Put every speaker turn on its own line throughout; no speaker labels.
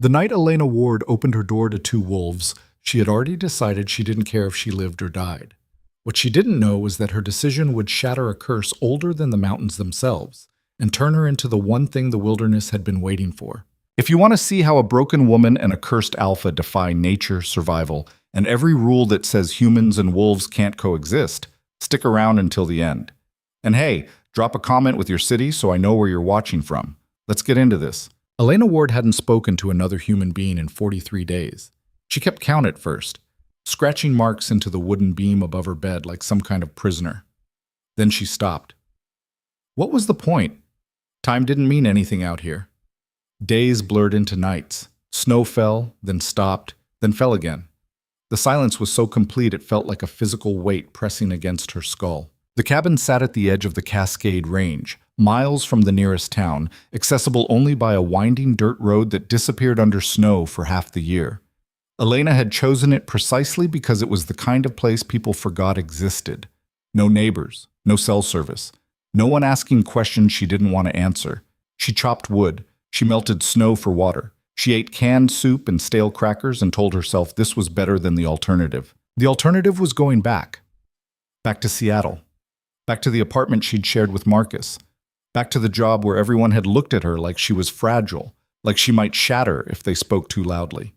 The night Elena Ward opened her door to two wolves, she had already decided she didn't care if she lived or died. What she didn't know was that her decision would shatter a curse older than the mountains themselves and turn her into the one thing the wilderness had been waiting for. If you want to see how a broken woman and a cursed alpha defy nature, survival, and every rule that says humans and wolves can't coexist, stick around until the end. And hey, drop a comment with your city so I know where you're watching from. Let's get into this. Elena Ward hadn't spoken to another human being in 43 days. She kept count at first, scratching marks into the wooden beam above her bed like some kind of prisoner. Then she stopped. What was the point? Time didn't mean anything out here. Days blurred into nights. Snow fell, then stopped, then fell again. The silence was so complete it felt like a physical weight pressing against her skull. The cabin sat at the edge of the Cascade Range, miles from the nearest town, accessible only by a winding dirt road that disappeared under snow for half the year. Elena had chosen it precisely because it was the kind of place people forgot existed. No neighbors, no cell service, no one asking questions she didn't want to answer. She chopped wood, she melted snow for water. She ate canned soup and stale crackers and told herself this was better than the alternative. The alternative was going back. Back to Seattle. Back to the apartment she'd shared with Marcus. Back to the job where everyone had looked at her like she was fragile, like she might shatter if they spoke too loudly.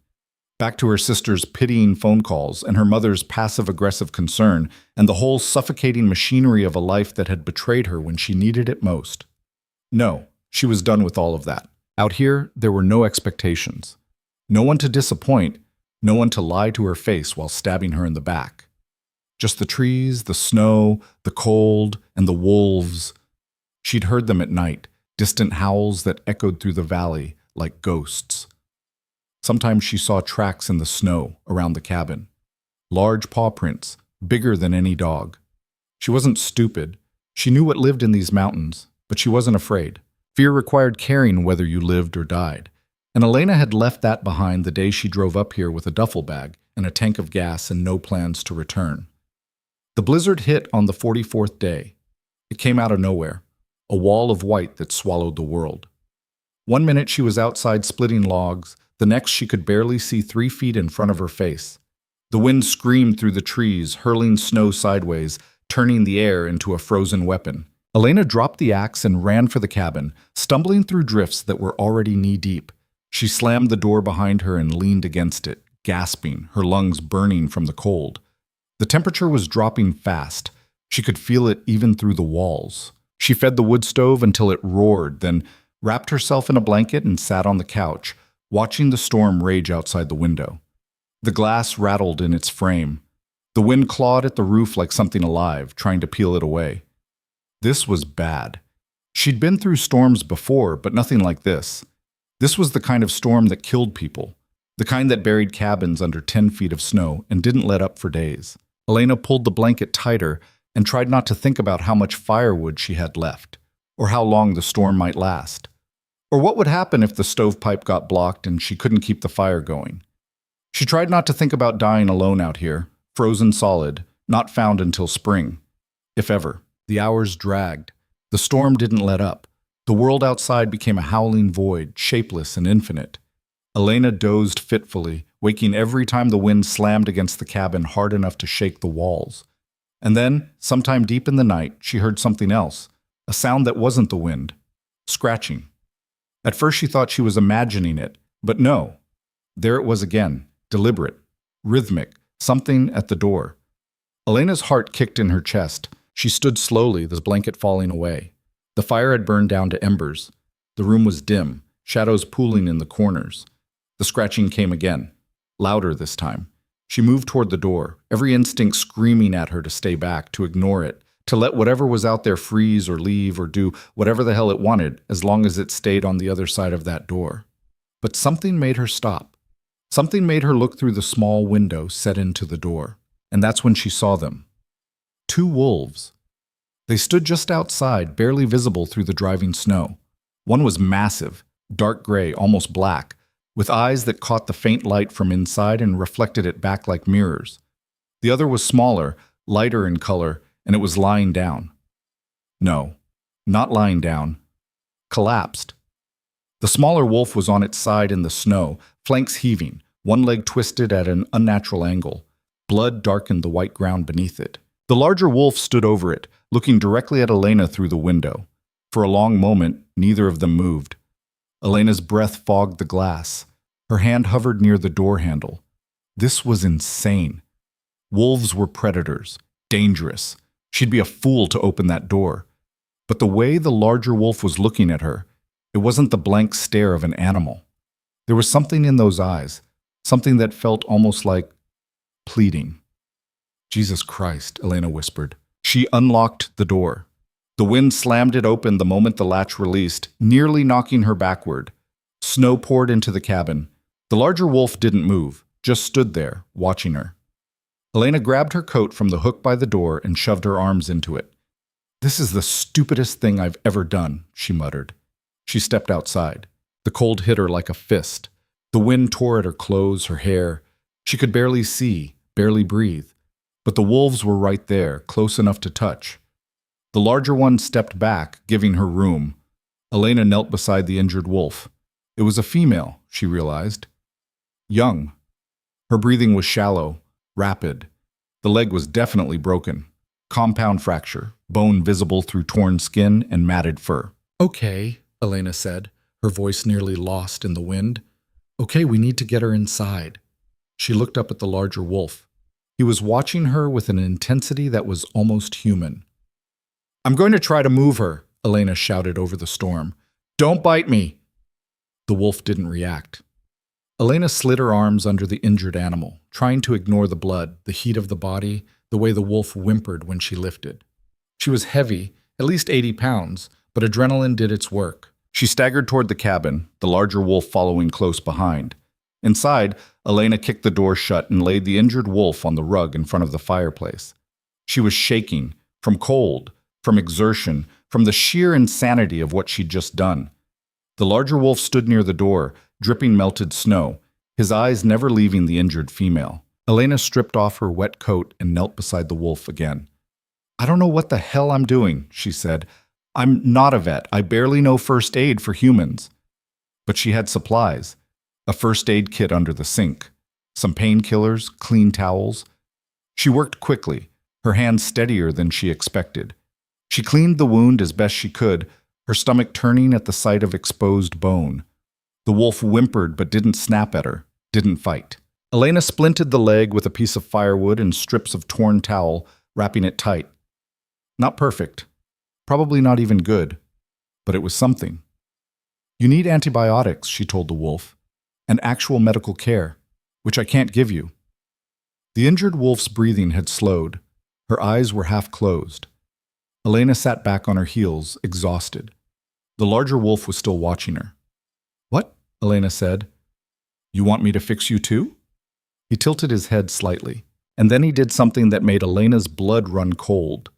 Back to her sister's pitying phone calls and her mother's passive-aggressive concern and the whole suffocating machinery of a life that had betrayed her when she needed it most. No, she was done with all of that. Out here, there were no expectations. No one to disappoint, no one to lie to her face while stabbing her in the back. Just the trees, the snow, the cold, and the wolves. She'd heard them at night, distant howls that echoed through the valley like ghosts. Sometimes she saw tracks in the snow around the cabin. Large paw prints, bigger than any dog. She wasn't stupid. She knew what lived in these mountains, but she wasn't afraid. Fear required caring whether you lived or died. And Elena had left that behind the day she drove up here with a duffel bag and a tank of gas and no plans to return. The blizzard hit on the 44th day. It came out of nowhere, a wall of white that swallowed the world. One minute she was outside splitting logs, the next she could barely see 3 feet in front of her face. The wind screamed through the trees, hurling snow sideways, turning the air into a frozen weapon. Elena dropped the axe and ran for the cabin, stumbling through drifts that were already knee-deep. She slammed the door behind her and leaned against it, gasping, her lungs burning from the cold. The temperature was dropping fast. She could feel it even through the walls. She fed the wood stove until it roared, then wrapped herself in a blanket and sat on the couch, watching the storm rage outside the window. The glass rattled in its frame. The wind clawed at the roof like something alive, trying to peel it away. This was bad. She'd been through storms before, but nothing like this. This was the kind of storm that killed people, the kind that buried cabins under 10 feet of snow and didn't let up for days. Elena pulled the blanket tighter and tried not to think about how much firewood she had left, or how long the storm might last, or what would happen if the stovepipe got blocked and she couldn't keep the fire going. She tried not to think about dying alone out here, frozen solid, not found until spring, if ever. The hours dragged. The storm didn't let up. The world outside became a howling void, shapeless and infinite. Elena dozed fitfully, waking every time the wind slammed against the cabin hard enough to shake the walls. And then, sometime deep in the night, she heard something else, a sound that wasn't the wind, scratching. At first she thought she was imagining it, but no. There it was again, deliberate, rhythmic, something at the door. Elena's heart kicked in her chest. She stood slowly, the blanket falling away. The fire had burned down to embers. The room was dim, shadows pooling in the corners. The scratching came again, louder this time. She moved toward the door, every instinct screaming at her to stay back, to ignore it, to let whatever was out there freeze or leave or do whatever the hell it wanted, as long as it stayed on the other side of that door. But something made her stop. Something made her look through the small window set into the door. And that's when she saw them. 2 wolves. They stood just outside, barely visible through the driving snow. One was massive, dark gray, almost black, with eyes that caught the faint light from inside and reflected it back like mirrors. The other was smaller, lighter in color, and it was lying down. No, not lying down. Collapsed. The smaller wolf was on its side in the snow, flanks heaving, one leg twisted at an unnatural angle. Blood darkened the white ground beneath it. The larger wolf stood over it, looking directly at Elena through the window. For a long moment, neither of them moved. Elena's breath fogged the glass. Her hand hovered near the door handle. This was insane. Wolves were predators, dangerous. She'd be a fool to open that door. But the way the larger wolf was looking at her, it wasn't the blank stare of an animal. There was something in those eyes, something that felt almost like pleading. Jesus Christ, Elena whispered. She unlocked the door. The wind slammed it open the moment the latch released, nearly knocking her backward. Snow poured into the cabin. The larger wolf didn't move, just stood there, watching her. Elena grabbed her coat from the hook by the door and shoved her arms into it. "This is the stupidest thing I've ever done," she muttered. She stepped outside. The cold hit her like a fist. The wind tore at her clothes, her hair. She could barely see, barely breathe. But the wolves were right there, close enough to touch. The larger one stepped back, giving her room. Elena knelt beside the injured wolf. It was a female, she realized. Young. Her breathing was shallow, rapid. The leg was definitely broken. Compound fracture, bone visible through torn skin and matted fur. "Okay," Elena said, her voice nearly lost in the wind. "Okay, we need to get her inside." She looked up at the larger wolf. He was watching her with an intensity that was almost human. "I'm going to try to move her," Elena shouted over the storm. "Don't bite me." The wolf didn't react. Elena slid her arms under the injured animal, trying to ignore the blood, the heat of the body, the way the wolf whimpered when she lifted. She was heavy, at least 80 pounds, but adrenaline did its work. She staggered toward the cabin, the larger wolf following close behind. Inside, Elena kicked the door shut and laid the injured wolf on the rug in front of the fireplace. She was shaking, from cold, from exertion, from the sheer insanity of what she'd just done. The larger wolf stood near the door, dripping melted snow, his eyes never leaving the injured female. Elena stripped off her wet coat and knelt beside the wolf again. "I don't know what the hell I'm doing," she said. "I'm not a vet. I barely know first aid for humans." But she had supplies. A first aid kit under the sink. Some painkillers, clean towels. She worked quickly, her hands steadier than she expected. She cleaned the wound as best she could, her stomach turning at the sight of exposed bone. The wolf whimpered but didn't snap at her, didn't fight. Elena splinted the leg with a piece of firewood and strips of torn towel, wrapping it tight. Not perfect. Probably not even good. But it was something. "You need antibiotics," she told the wolf, "and actual medical care, which I can't give you." The injured wolf's breathing had slowed. Her eyes were half closed. Elena sat back on her heels, exhausted. The larger wolf was still watching her. "What?" Elena said. "You want me to fix you too?" He tilted his head slightly, and then he did something that made Elena's blood run cold.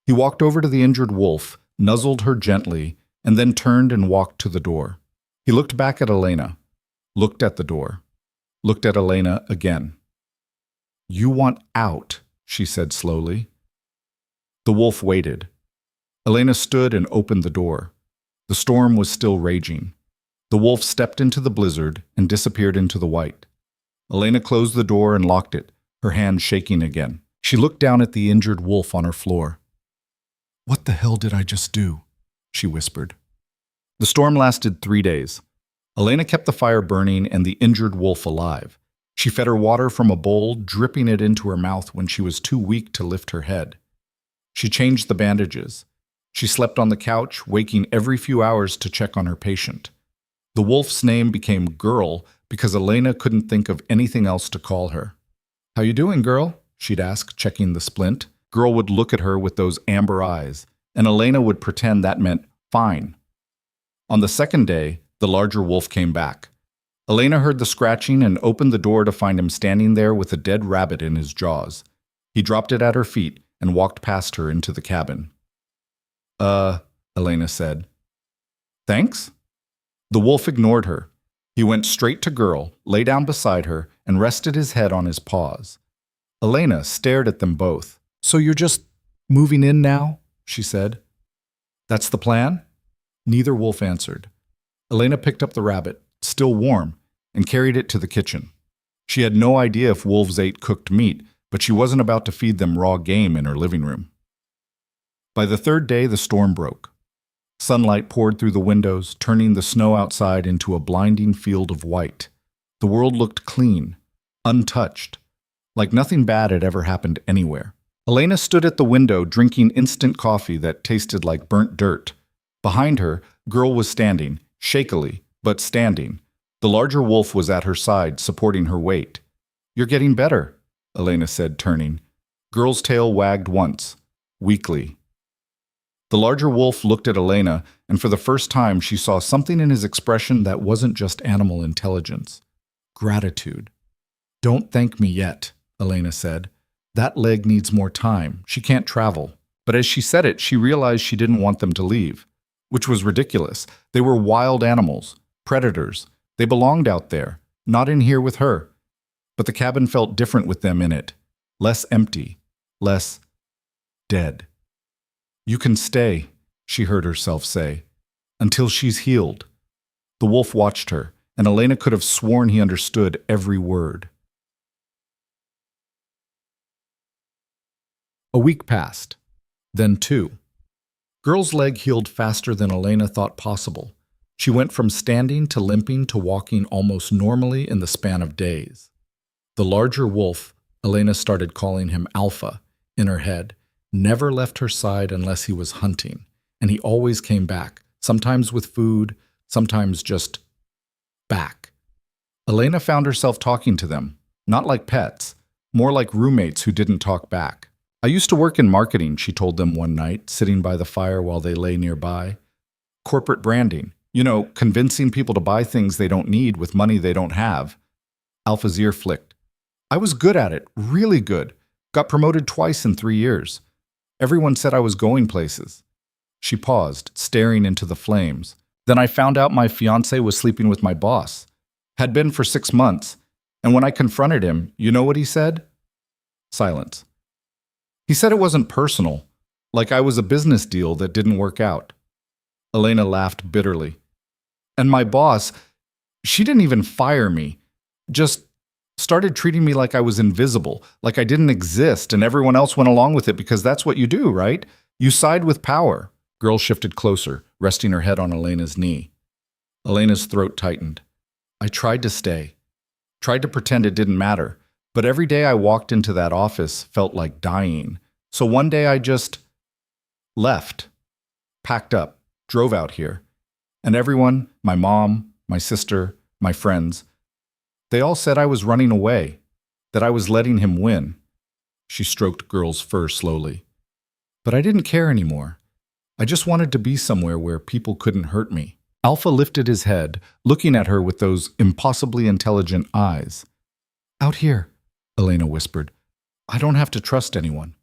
He walked over to the injured wolf, nuzzled her gently, and then turned and walked to the door. He looked back at Elena, looked at the door, looked at Elena again. "You want out," she said slowly. The wolf waited. Elena stood and opened the door. The storm was still raging. The wolf stepped into the blizzard and disappeared into the white. Elena closed the door and locked it, her hand shaking again. She looked down at the injured wolf on her floor. "What the hell did I just do?" she whispered. The storm lasted 3 days. Elena kept the fire burning and the injured wolf alive. She fed her water from a bowl, dripping it into her mouth when she was too weak to lift her head. She changed the bandages. She slept on the couch, waking every few hours to check on her patient. The wolf's name became Girl because Elena couldn't think of anything else to call her. "How you doing, girl?" she'd ask, checking the splint. Girl would look at her with those amber eyes, and Elena would pretend that meant fine. On the second day, the larger wolf came back. Elena heard the scratching and opened the door to find him standing there with a dead rabbit in his jaws. He dropped it at her feet and walked past her into the cabin. Elena said. "Thanks?" The wolf ignored her. He went straight to Girl, lay down beside her, and rested his head on his paws. Elena stared at them both. "So you're just moving in now?" she said. "That's the plan?" Neither wolf answered. Elena picked up the rabbit, still warm, and carried it to the kitchen. She had no idea if wolves ate cooked meat, but she wasn't about to feed them raw game in her living room. By the third day, the storm broke. Sunlight poured through the windows, turning the snow outside into a blinding field of white. The world looked clean, untouched, like nothing bad had ever happened anywhere. Elena stood at the window drinking instant coffee that tasted like burnt dirt. Behind her, Girl was standing, shakily, but standing. The larger wolf was at her side, supporting her weight. "You're getting better," Elena said, turning. Girl's tail wagged once, weakly. The larger wolf looked at Elena, and for the first time she saw something in his expression that wasn't just animal intelligence. Gratitude. "Don't thank me yet," Elena said. "That leg needs more time. She can't travel." But as she said it, she realized she didn't want them to leave, which was ridiculous. They were wild animals, predators. They belonged out there, not in here with her. But the cabin felt different with them in it. Less empty, less dead. "You can stay," she heard herself say, "until she's healed." The wolf watched her, and Elena could have sworn he understood every word. A week passed, then 2. Girl's leg healed faster than Elena thought possible. She went from standing to limping to walking almost normally in the span of days. The larger wolf, Elena started calling him Alpha, in her head, never left her side unless he was hunting, and he always came back, sometimes with food, sometimes just back. Elena found herself talking to them, not like pets, more like roommates who didn't talk back. "I used to work in marketing," she told them one night, sitting by the fire while they lay nearby. "Corporate branding. Convincing people to buy things they don't need with money they don't have." Alpha's ear flicked. "I was good at it, really good. Got promoted twice in 3 years. Everyone said I was going places." She paused, staring into the flames. "Then I found out my fiancé was sleeping with my boss. Had been for 6 months. And when I confronted him, you know what he said?" Silence. "He said it wasn't personal, like I was a business deal that didn't work out." Elena laughed bitterly. "And my boss, she didn't even fire me, just started treating me like I was invisible, like I didn't exist, and everyone else went along with it because that's what you do, right? You side with power." Girl shifted closer, resting her head on Elena's knee. Elena's throat tightened. "I tried to stay, tried to pretend it didn't matter, but every day I walked into that office felt like dying. So one day I just left, packed up, drove out here. And everyone, my mom, my sister, my friends, they all said I was running away, that I was letting him win." She stroked Girl's fur slowly. "But I didn't care anymore. I just wanted to be somewhere where people couldn't hurt me." Alpha lifted his head, looking at her with those impossibly intelligent eyes. "Out here," Elena whispered. "I don't have to trust anyone."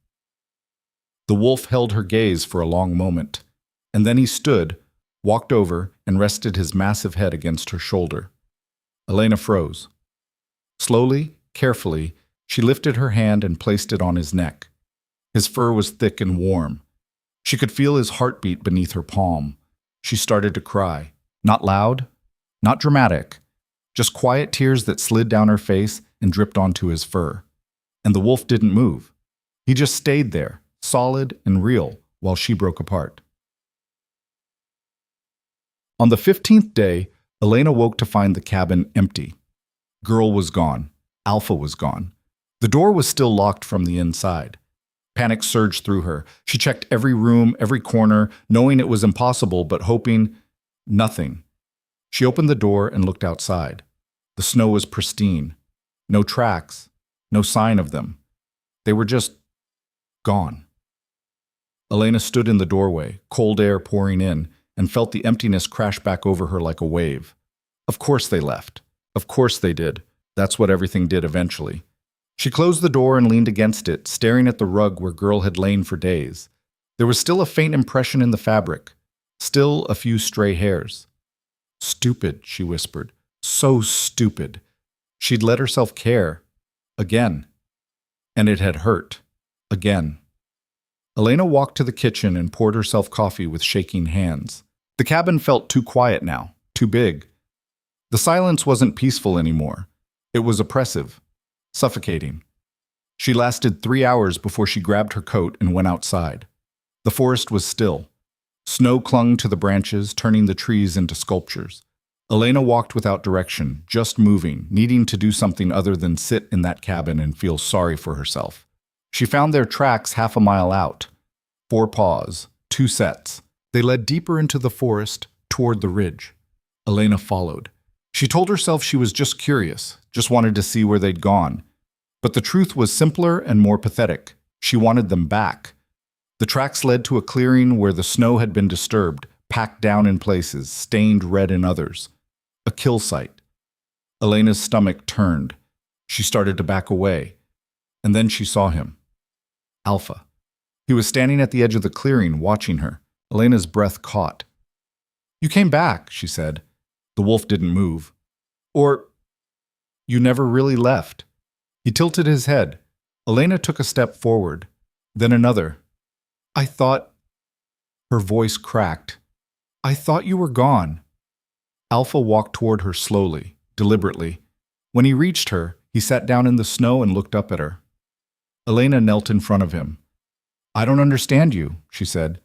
The wolf held her gaze for a long moment, and then he stood, walked over, and rested his massive head against her shoulder. Elena froze. Slowly, carefully, she lifted her hand and placed it on his neck. His fur was thick and warm. She could feel his heartbeat beneath her palm. She started to cry. Not loud, not dramatic, just quiet tears that slid down her face and dripped onto his fur. And the wolf didn't move. He just stayed there, solid and real, while she broke apart. On the 15th day, Elena woke to find the cabin empty. Girl was gone. Alpha was gone. The door was still locked from the inside. Panic surged through her. She checked every room, every corner, knowing it was impossible, but hoping nothing. She opened the door and looked outside. The snow was pristine. No tracks, no sign of them. They were just gone. Elena stood in the doorway, cold air pouring in, and felt the emptiness crash back over her like a wave. Of course they left. Of course they did. That's what everything did eventually. She closed the door and leaned against it, staring at the rug where Girl had lain for days. There was still a faint impression in the fabric, still a few stray hairs. "Stupid," she whispered. "So stupid." She'd let herself care. Again. And it had hurt. Again. Elena walked to the kitchen and poured herself coffee with shaking hands. The cabin felt too quiet now, too big. The silence wasn't peaceful anymore. It was oppressive, suffocating. She lasted 3 hours before she grabbed her coat and went outside. The forest was still. Snow clung to the branches, turning the trees into sculptures. Elena walked without direction, just moving, needing to do something other than sit in that cabin and feel sorry for herself. She found their tracks half a mile out. 4 paws, 2 sets. They led deeper into the forest, toward the ridge. Elena followed. She told herself she was just curious, just wanted to see where they'd gone. But the truth was simpler and more pathetic. She wanted them back. The tracks led to a clearing where the snow had been disturbed, packed down in places, stained red in others. A kill site. Elena's stomach turned. She started to back away. And then she saw him. Alpha. He was standing at the edge of the clearing, watching her. Elena's breath caught. "You came back," she said. The wolf didn't move. "Or you never really left." He tilted his head. Elena took a step forward, then another. "I thought—" Her voice cracked. "I thought you were gone." Alpha walked toward her slowly, deliberately. When he reached her, he sat down in the snow and looked up at her. Elena knelt in front of him. "I don't understand you," she said.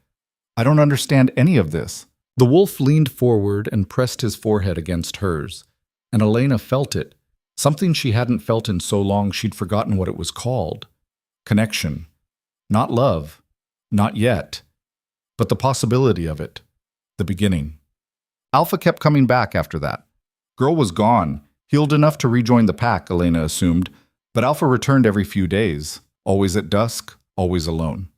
"I don't understand any of this." The wolf leaned forward and pressed his forehead against hers, and Elena felt it, something she hadn't felt in so long she'd forgotten what it was called. Connection. Not love. Not yet. But the possibility of it. The beginning. Alpha kept coming back after that. Girl was gone, healed enough to rejoin the pack, Elena assumed, but Alpha returned every few days, always at dusk, always alone.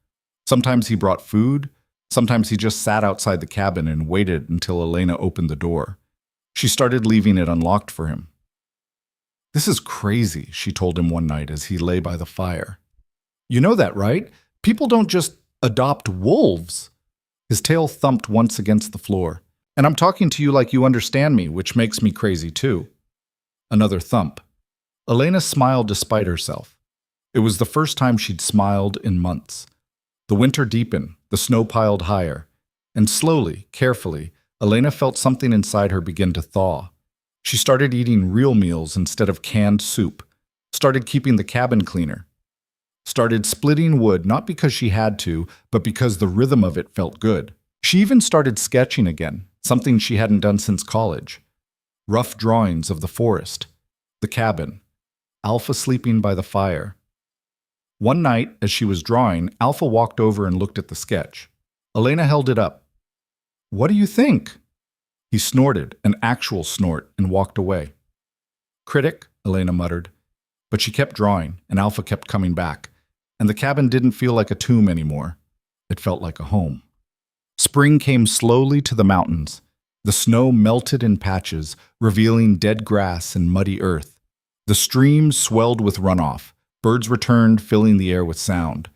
Sometimes he brought food, sometimes he just sat outside the cabin and waited until Elena opened the door. She started leaving it unlocked for him. "This is crazy," she told him one night as he lay by the fire. "You know that, right? People don't just adopt wolves." His tail thumped once against the floor. "And I'm talking to you like you understand me, which makes me crazy too." Another thump. Elena smiled despite herself. It was the first time she'd smiled in months. The winter deepened, the snow piled higher, and slowly, carefully, Elena felt something inside her begin to thaw. She started eating real meals instead of canned soup, started keeping the cabin cleaner, started splitting wood not because she had to, but because the rhythm of it felt good. She even started sketching again, something she hadn't done since college. Rough drawings of the forest, the cabin, Alpha sleeping by the fire. One night, as she was drawing, Alpha walked over and looked at the sketch. Elena held it up. "What do you think?" He snorted, an actual snort, and walked away. "Critic," Elena muttered. But she kept drawing, and Alpha kept coming back, and the cabin didn't feel like a tomb anymore. It felt like a home. Spring came slowly to the mountains. The snow melted in patches, revealing dead grass and muddy earth. The stream swelled with runoff. Birds returned, filling the air with sound.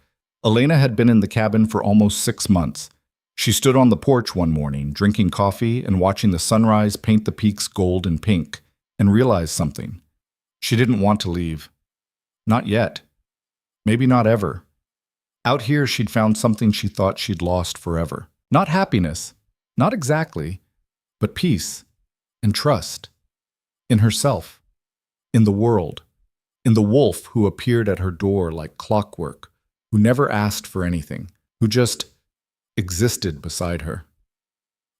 Elena had been in the cabin for almost 6 months. She stood on the porch one morning, drinking coffee and watching the sunrise paint the peaks gold and pink, and realized something. She didn't want to leave. Not yet. Maybe not ever. Out here, she'd found something she thought she'd lost forever. Not happiness, not exactly, but peace and trust. In herself, in the world, in the wolf who appeared at her door like clockwork, who never asked for anything, who just existed beside her.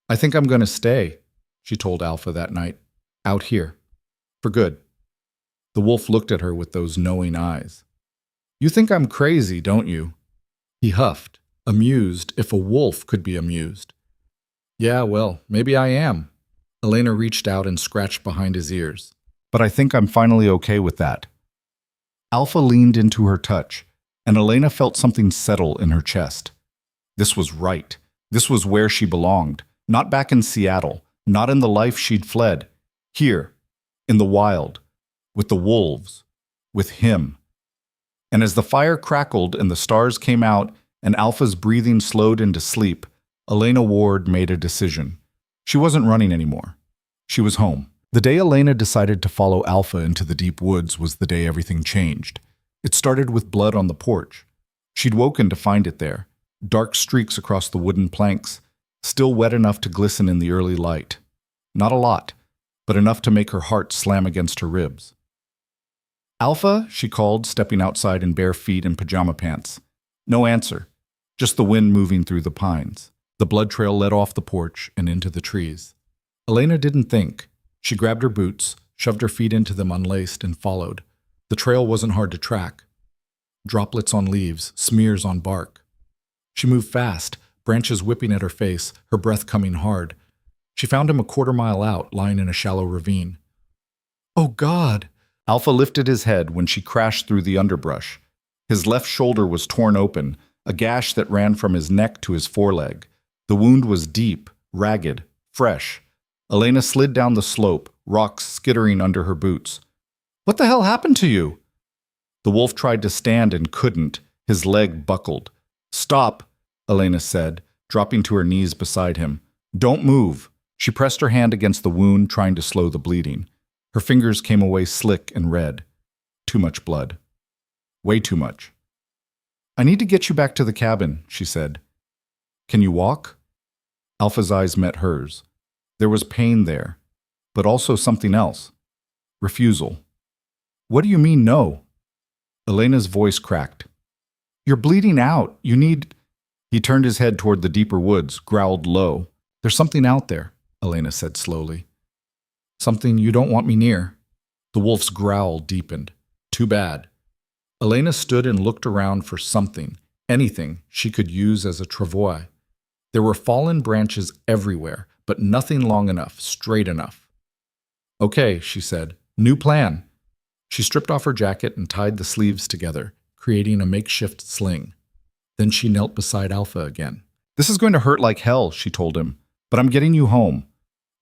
"I think I'm going to stay," she told Alpha that night, "out here, for good." The wolf looked at her with those knowing eyes. "You think I'm crazy, don't you?" He huffed, amused if a wolf could be amused. "Yeah, well, maybe I am." Elena reached out and scratched behind his ears. "But I think I'm finally okay with that." Alpha leaned into her touch, and Elena felt something settle in her chest. This was right. This was where she belonged. Not back in Seattle, not in the life she'd fled. Here, in the wild, with the wolves, with him. And as the fire crackled and the stars came out and Alpha's breathing slowed into sleep, Elena Ward made a decision. She wasn't running anymore. She was home. The day Elena decided to follow Alpha into the deep woods was the day everything changed. It started with blood on the porch. She'd woken to find it there, dark streaks across the wooden planks, still wet enough to glisten in the early light. Not a lot, but enough to make her heart slam against her ribs. "Alpha," she called, stepping outside in bare feet and pajama pants. No answer, just the wind moving through the pines. The blood trail led off the porch and into the trees. Elena didn't think. She grabbed her boots, shoved her feet into them unlaced, and followed. The trail wasn't hard to track. Droplets on leaves, smears on bark. She moved fast, branches whipping at her face, her breath coming hard. She found him a quarter-mile out, lying in a shallow ravine. "Oh, God!" Alpha lifted his head when she crashed through the underbrush. His left shoulder was torn open, a gash that ran from his neck to his foreleg. The wound was deep, ragged, fresh. Elena slid down the slope, rocks skittering under her boots. "What the hell happened to you?" The wolf tried to stand and couldn't. His leg buckled. "Stop," Elena said, dropping to her knees beside him. "Don't move." She pressed her hand against the wound, trying to slow the bleeding. Her fingers came away slick and red. Too much blood. Way too much. "I need to get you back to the cabin," she said. "Can you walk?" Alpha's eyes met hers. There was pain there, but also something else. Refusal. "What do you mean, no?" Elena's voice cracked. "You're bleeding out. You need—" He turned his head toward the deeper woods, growled low. "There's something out there," Elena said slowly. "Something you don't want me near." The wolf's growl deepened. Too bad. Elena stood and looked around for something, anything she could use as a travois. There were fallen branches everywhere, but nothing long enough, straight enough. "Okay," she said. "New plan." She stripped off her jacket and tied the sleeves together, creating a makeshift sling. Then she knelt beside Alpha again. "This is going to hurt like hell," she told him, "but I'm getting you home."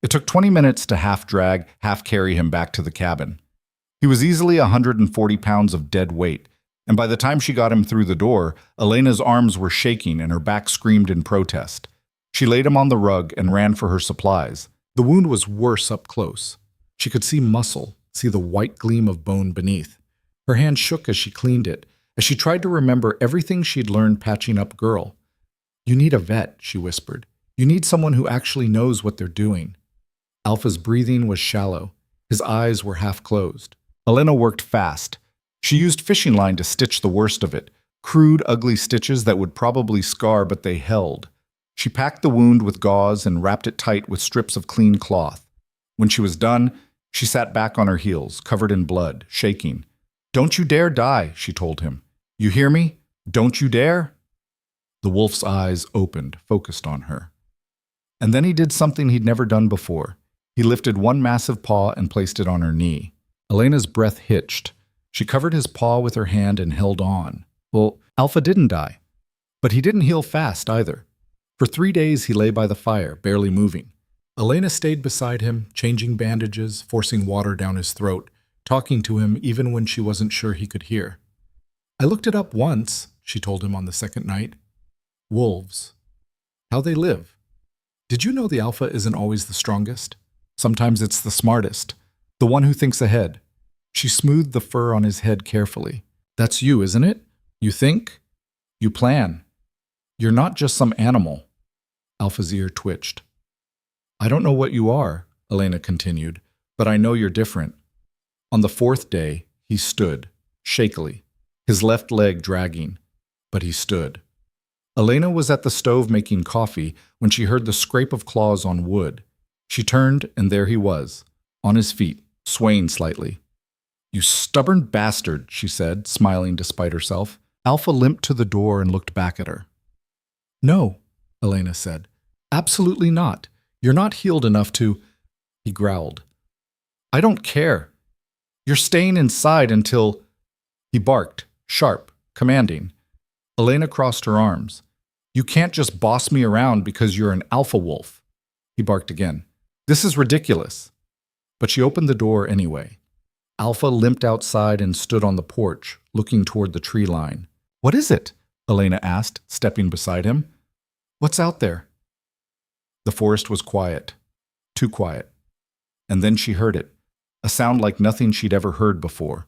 It took 20 minutes to half-drag, half-carry him back to the cabin. He was easily 140 pounds of dead weight, and by the time she got him through the door, Elena's arms were shaking and her back screamed in protest. She laid him on the rug and ran for her supplies. The wound was worse up close. She could see muscle, see the white gleam of bone beneath. Her hand shook as she cleaned it, as she tried to remember everything she'd learned patching up Girl. "You need a vet," she whispered. "You need someone who actually knows what they're doing." Alpha's breathing was shallow. His eyes were half closed. Elena worked fast. She used fishing line to stitch the worst of it, crude, ugly stitches that would probably scar, but they held. She packed the wound with gauze and wrapped it tight with strips of clean cloth. When she was done, she sat back on her heels, covered in blood, shaking. "Don't you dare die," she told him. "You hear me? Don't you dare?" The wolf's eyes opened, focused on her. And then he did something he'd never done before. He lifted one massive paw and placed it on her knee. Elena's breath hitched. She covered his paw with her hand and held on. Well, Alpha didn't die. But he didn't heal fast either. For 3 days he lay by the fire, barely moving. Elena stayed beside him, changing bandages, forcing water down his throat, talking to him even when she wasn't sure he could hear. "I looked it up once," she told him on the second night. "Wolves. How they live. Did you know the alpha isn't always the strongest? Sometimes it's the smartest, the one who thinks ahead." She smoothed the fur on his head carefully. "That's you, isn't it? You think? You plan. You're not just some animal." Alpha's ear twitched. "I don't know what you are," Elena continued, "but I know you're different." On the 4th day, he stood, shakily, his left leg dragging, but he stood. Elena was at the stove making coffee when she heard the scrape of claws on wood. She turned, and there he was, on his feet, swaying slightly. "You stubborn bastard," she said, smiling despite herself. Alpha limped to the door and looked back at her. "No," Elena said. "Absolutely not. You're not healed enough to—" He growled. "I don't care. You're staying inside until—" He barked, sharp, commanding. Elena crossed her arms. "You can't just boss me around because you're an alpha wolf." He barked again. "This is ridiculous." But she opened the door anyway. Alpha limped outside and stood on the porch, looking toward the tree line. "What is it?" Elena asked, stepping beside him. "What's out there?" The forest was quiet. Too quiet. And then she heard it, a sound like nothing she'd ever heard before.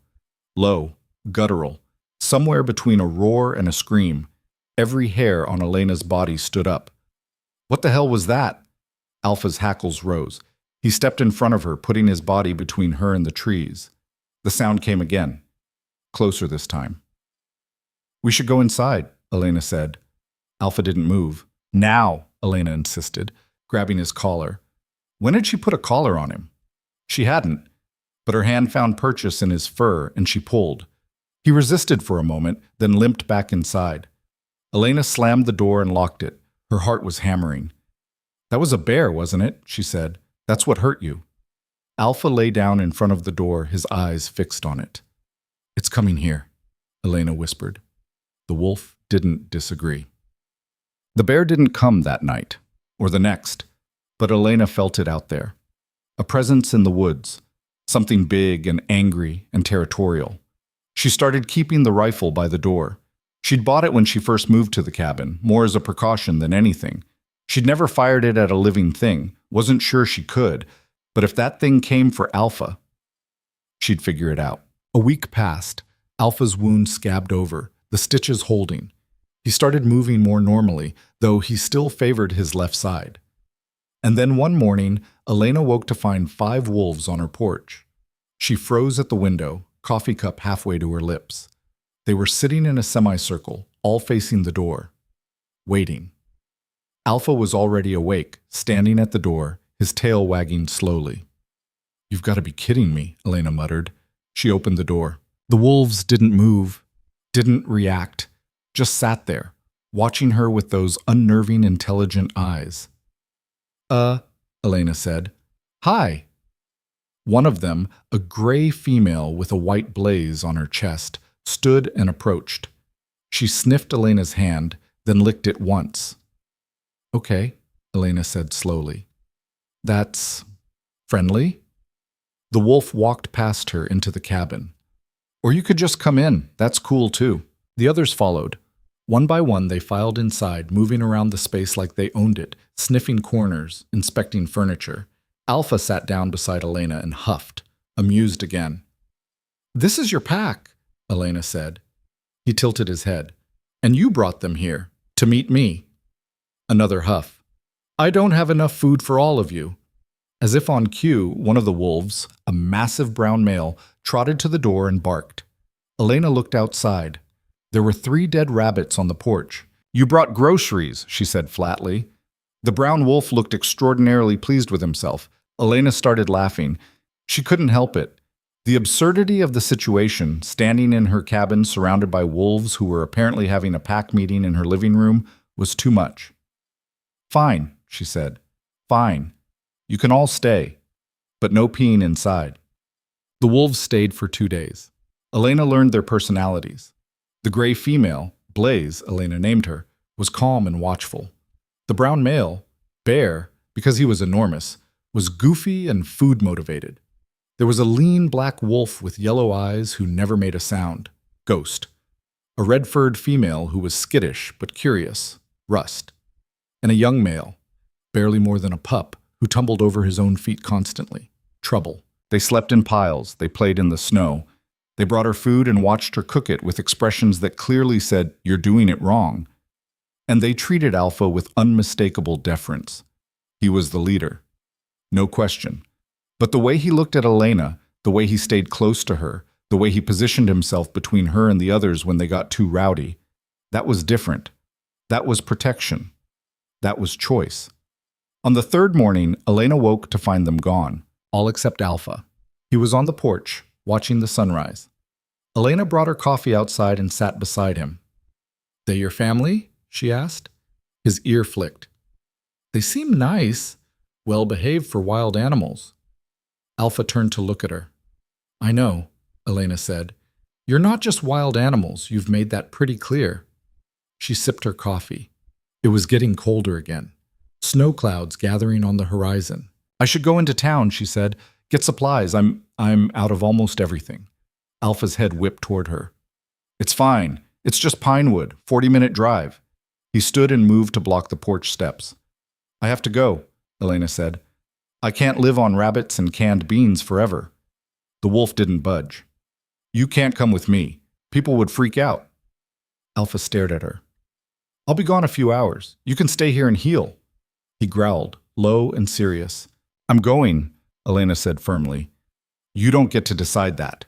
Low, guttural, somewhere between a roar and a scream. Every hair on Elena's body stood up. "What the hell was that?" Alpha's hackles rose. He stepped in front of her, putting his body between her and the trees. The sound came again, closer this time. "We should go inside," Elena said. Alpha didn't move. "Now," Elena insisted, grabbing his collar. When had she put a collar on him? She hadn't, but her hand found purchase in his fur, and she pulled. He resisted for a moment, then limped back inside. Elena slammed the door and locked it. Her heart was hammering. "That was a bear, wasn't it?" she said. "That's what hurt you." Alpha lay down in front of the door, his eyes fixed on it. "It's coming here," Elena whispered. The wolf didn't disagree. The bear didn't come that night, or the next, but Elena felt it out there. A presence in the woods, something big and angry and territorial. She started keeping the rifle by the door. She'd bought it when she first moved to the cabin, more as a precaution than anything. She'd never fired it at a living thing, wasn't sure she could, but if that thing came for Alpha, she'd figure it out. A week passed. Alpha's wound scabbed over, the stitches holding. He started moving more normally, though he still favored his left side. And then one morning, Elena woke to find 5 wolves on her porch. She froze at the window, coffee cup halfway to her lips. They were sitting in a semicircle, all facing the door, waiting. Alpha was already awake, standing at the door, his tail wagging slowly. "You've got to be kidding me," Elena muttered. She opened the door. The wolves didn't move, didn't react, just sat there, watching her with those unnerving, intelligent eyes. Elena said. "Hi." One of them, a gray female with a white blaze on her chest, stood and approached. She sniffed Elena's hand, then licked it once. "Okay," Elena said slowly. "That's friendly?" The wolf walked past her into the cabin. "Or you could just come in. That's cool too." The others followed. One by one, they filed inside, moving around the space like they owned it, sniffing corners, inspecting furniture. Alpha sat down beside Elena and huffed, amused again. "This is your pack," Elena said. He tilted his head. "And you brought them here, to meet me." Another huff. "I don't have enough food for all of you." As if on cue, one of the wolves, a massive brown male, trotted to the door and barked. Elena looked outside. There were 3 dead rabbits on the porch. "You brought groceries," she said flatly. The brown wolf looked extraordinarily pleased with himself. Elena started laughing. She couldn't help it. The absurdity of the situation, standing in her cabin surrounded by wolves who were apparently having a pack meeting in her living room, was too much. "Fine," she said. "Fine. You can all stay. But no peeing inside." The wolves stayed for 2 days. Elena learned their personalities. The gray female, Blaze, Elena named her, was calm and watchful. The brown male, Bear, because he was enormous, was goofy and food-motivated. There was a lean black wolf with yellow eyes who never made a sound, Ghost. A red-furred female who was skittish but curious, Rust. And a young male, barely more than a pup, who tumbled over his own feet constantly, Trouble. They slept in piles, they played in the snow. They brought her food and watched her cook it with expressions that clearly said, "You're doing it wrong." And they treated Alpha with unmistakable deference. He was the leader. No question. But the way he looked at Elena, the way he stayed close to her, the way he positioned himself between her and the others when they got too rowdy, that was different. That was protection. That was choice. On the 3rd morning, Elena woke to find them gone, all except Alpha. He was on the porch, watching the sunrise. Elena brought her coffee outside and sat beside him. "They your family?" she asked. His ear flicked. "They seem nice, well-behaved for wild animals." Alpha turned to look at her. "I know," Elena said. "You're not just wild animals. You've made that pretty clear." She sipped her coffee. It was getting colder again. Snow clouds gathering on the horizon. "I should go into town," she said. "Get supplies. I'm out of almost everything." Alpha's head whipped toward her. "It's fine. It's just Pinewood, 40-minute drive." He stood and moved to block the porch steps. "I have to go," Elena said. "I can't live on rabbits and canned beans forever." The wolf didn't budge. "You can't come with me. People would freak out." Alpha stared at her. "I'll be gone a few hours. You can stay here and heal." He growled, low and serious. I'm going, Elena said firmly. You don't get to decide that.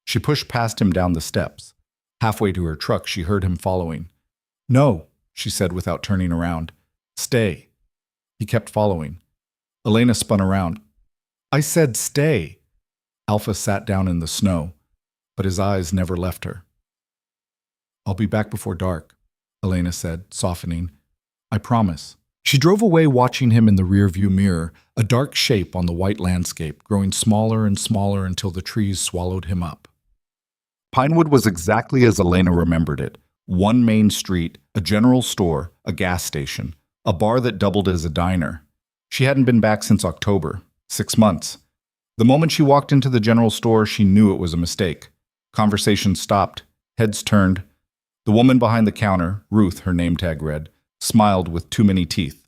She pushed past him down the steps. Halfway to her truck, she heard him following. No, she said without turning around. Stay. He kept following. Elena spun around. I said stay. Alpha sat down in the snow, but his eyes never left her. I'll be back before dark, Elena said, softening. I promise. She drove away, watching him in the rearview mirror, a dark shape on the white landscape, growing smaller and smaller until the trees swallowed him up. Pinewood was exactly as Elena remembered it. One main street, a general store, a gas station, a bar that doubled as a diner. She hadn't been back since October, 6 months. The moment she walked into the general store, she knew it was a mistake. Conversation stopped, heads turned. The woman behind the counter, Ruth, her name tag read, smiled with too many teeth.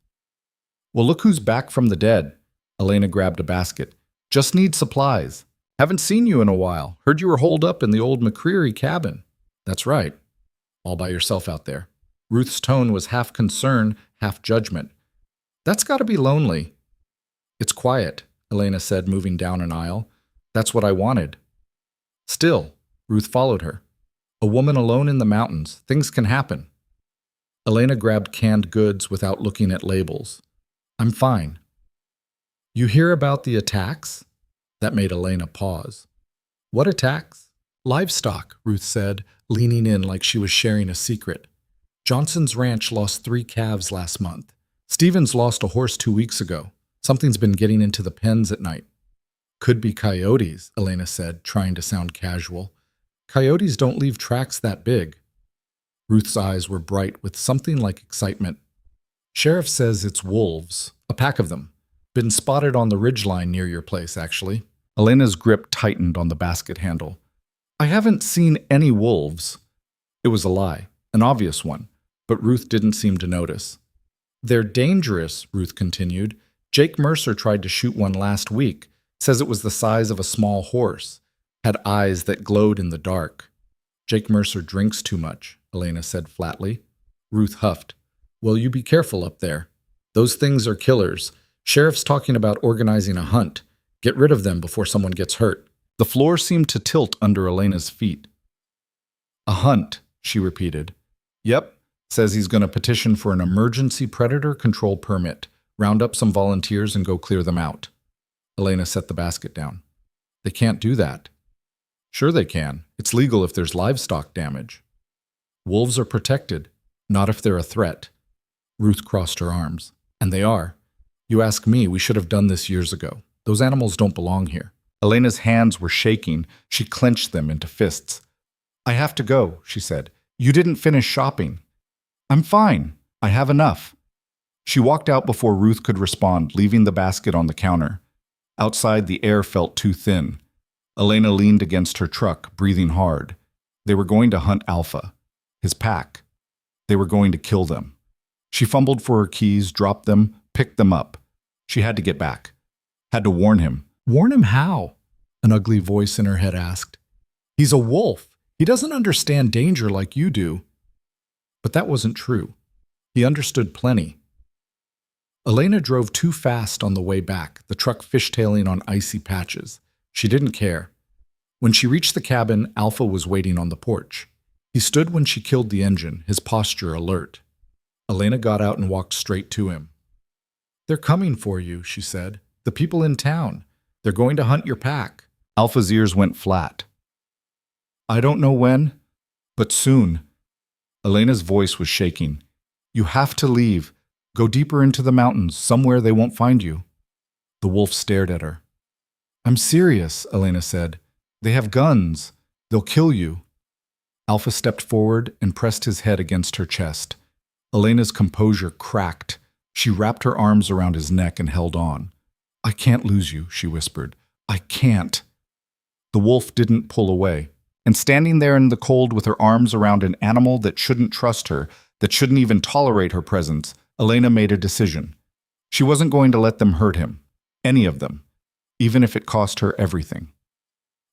Well, look who's back from the dead. Elena grabbed a basket. Just need supplies. Haven't seen you in a while. Heard you were holed up in the old McCreary cabin. That's right. All by yourself out there. Ruth's tone was half concern, half judgment. That's got to be lonely. It's quiet, Elena said, moving down an aisle. That's what I wanted. Still, Ruth followed her. A woman alone in the mountains. Things can happen. Elena grabbed canned goods without looking at labels. I'm fine. You hear about the attacks? That made Elena pause. What attacks? Livestock, Ruth said, leaning in like she was sharing a secret. Johnson's ranch lost 3 calves last month. Stevens lost a horse 2 weeks ago. Something's been getting into the pens at night. Could be coyotes, Elena said, trying to sound casual. Coyotes don't leave tracks that big. Ruth's eyes were bright with something like excitement. Sheriff says it's wolves, a pack of them. Been spotted on the ridgeline near your place, actually. Elena's grip tightened on the basket handle. I haven't seen any wolves. It was a lie, an obvious one, but Ruth didn't seem to notice. They're dangerous, Ruth continued. Jake Mercer tried to shoot one last week. Says it was the size of a small horse. Had eyes that glowed in the dark. Jake Mercer drinks too much, Elena said flatly. Ruth huffed. Well, you be careful up there. Those things are killers. Sheriff's talking about organizing a hunt. Get rid of them before someone gets hurt. The floor seemed to tilt under Elena's feet. A hunt, she repeated. Yep, says he's going to petition for an emergency predator control permit. Round up some volunteers and go clear them out. Elena set the basket down. They can't do that. Sure they can. It's legal if there's livestock damage. Wolves are protected, not if they're a threat. Ruth crossed her arms. And they are. You ask me, we should have done this years ago. Those animals don't belong here. Elena's hands were shaking. She clenched them into fists. I have to go, she said. You didn't finish shopping. I'm fine. I have enough. She walked out before Ruth could respond, leaving the basket on the counter. Outside, the air felt too thin. Elena leaned against her truck, breathing hard. They were going to hunt Alpha, his pack. They were going to kill them. She fumbled for her keys, dropped them, picked them up. She had to get back. Had to warn him. Warn him how? An ugly voice in her head asked. He's a wolf. He doesn't understand danger like you do. But that wasn't true. He understood plenty. Elena drove too fast on the way back, the truck fishtailing on icy patches. She didn't care. When she reached the cabin, Alpha was waiting on the porch. He stood when she killed the engine, his posture alert. Elena got out and walked straight to him. They're coming for you, she said. The people in town. They're going to hunt your pack. Alpha's ears went flat. I don't know when, but soon. Elena's voice was shaking. You have to leave. Go deeper into the mountains, somewhere they won't find you. The wolf stared at her. I'm serious, Elena said. They have guns. They'll kill you. Alpha stepped forward and pressed his head against her chest. Elena's composure cracked. She wrapped her arms around his neck and held on. I can't lose you, she whispered. I can't. The wolf didn't pull away. And standing there in the cold with her arms around an animal that shouldn't trust her, that shouldn't even tolerate her presence, Elena made a decision. She wasn't going to let them hurt him. Any of them. Even if it cost her everything.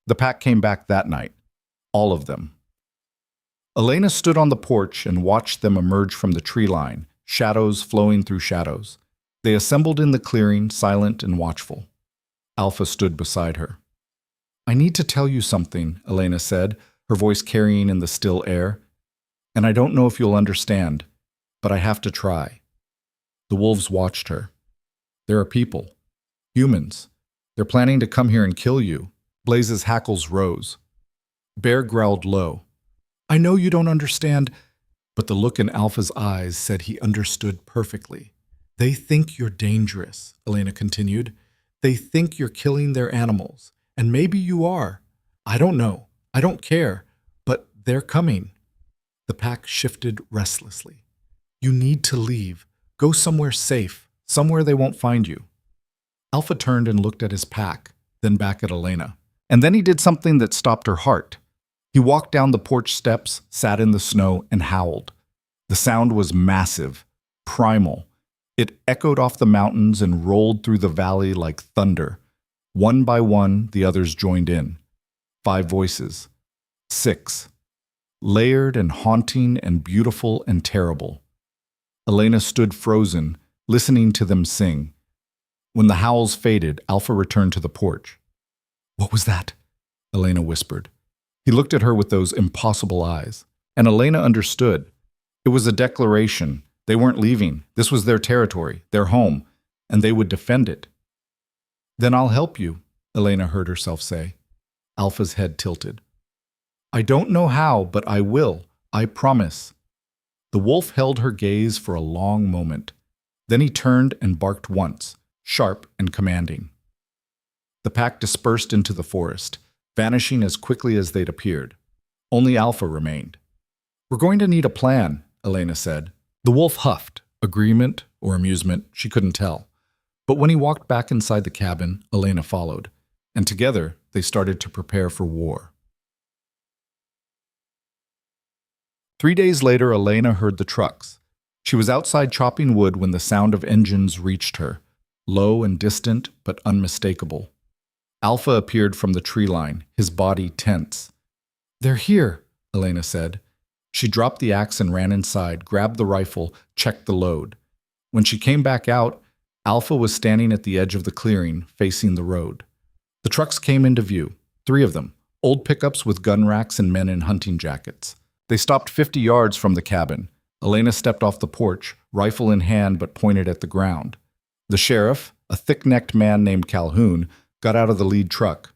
The pack came back that night. All of them. Elena stood on the porch and watched them emerge from the tree line, shadows flowing through shadows. They assembled in the clearing, silent and watchful. Alpha stood beside her. I need to tell you something, Elena said, her voice carrying in the still air. And I don't know if you'll understand, but I have to try. The wolves watched her. There are people. Humans. They're planning to come here and kill you. Blaze's hackles rose. Bear growled low. I know you don't understand, but the look in Alpha's eyes said he understood perfectly. They think you're dangerous, Elena continued. They think you're killing their animals, and maybe you are. I don't know. I don't care, but they're coming. The pack shifted restlessly. You need to leave. Go somewhere safe, somewhere they won't find you. Alpha turned and looked at his pack, then back at Elena. And then he did something that stopped her heart. He walked down the porch steps, sat in the snow, and howled. The sound was massive, primal. It echoed off the mountains and rolled through the valley like thunder. One by one, the others joined in. 5 voices. 6. Layered and haunting and beautiful and terrible. Elena stood frozen, listening to them sing. When the howls faded, Alpha returned to the porch. What was that? Elena whispered. He looked at her with those impossible eyes. And Elena understood. It was a declaration. They weren't leaving. This was their territory, their home, and they would defend it. Then I'll help you, Elena heard herself say. Alpha's head tilted. I don't know how, but I will. I promise. The wolf held her gaze for a long moment. Then he turned and barked once, sharp and commanding. The pack dispersed into the forest, vanishing as quickly as they'd appeared. Only Alpha remained. We're going to need a plan, Elena said. The wolf huffed, agreement or amusement, she couldn't tell. But when he walked back inside the cabin, Elena followed, and together they started to prepare for war. 3 days later, Elena heard the trucks. She was outside chopping wood when the sound of engines reached her, low and distant but unmistakable. Alpha appeared from the tree line, his body tense. They're here, Elena said. She dropped the axe and ran inside, grabbed the rifle, checked the load. When she came back out, Alpha was standing at the edge of the clearing, facing the road. The trucks came into view, 3 of them, old pickups with gun racks and men in hunting jackets. They stopped 50 yards from the cabin. Elena stepped off the porch, rifle in hand but pointed at the ground. The sheriff, a thick-necked man named Calhoun, got out of the lead truck.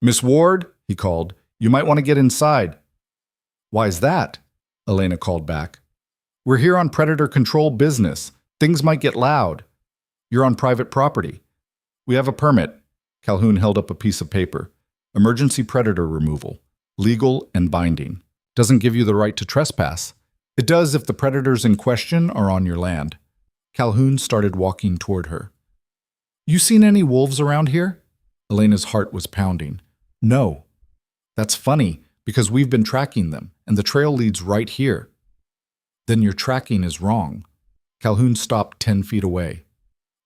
Miss Ward, he called, you might want to get inside. Why is that? Elena called back. We're here on predator control business. Things might get loud. You're on private property. We have a permit. Calhoun held up a piece of paper. Emergency predator removal. Legal and binding. Doesn't give you the right to trespass. It does if the predators in question are on your land. Calhoun started walking toward her. You seen any wolves around here? Elena's heart was pounding. No. That's funny, because we've been tracking them, and the trail leads right here. Then your tracking is wrong. Calhoun stopped 10 feet away.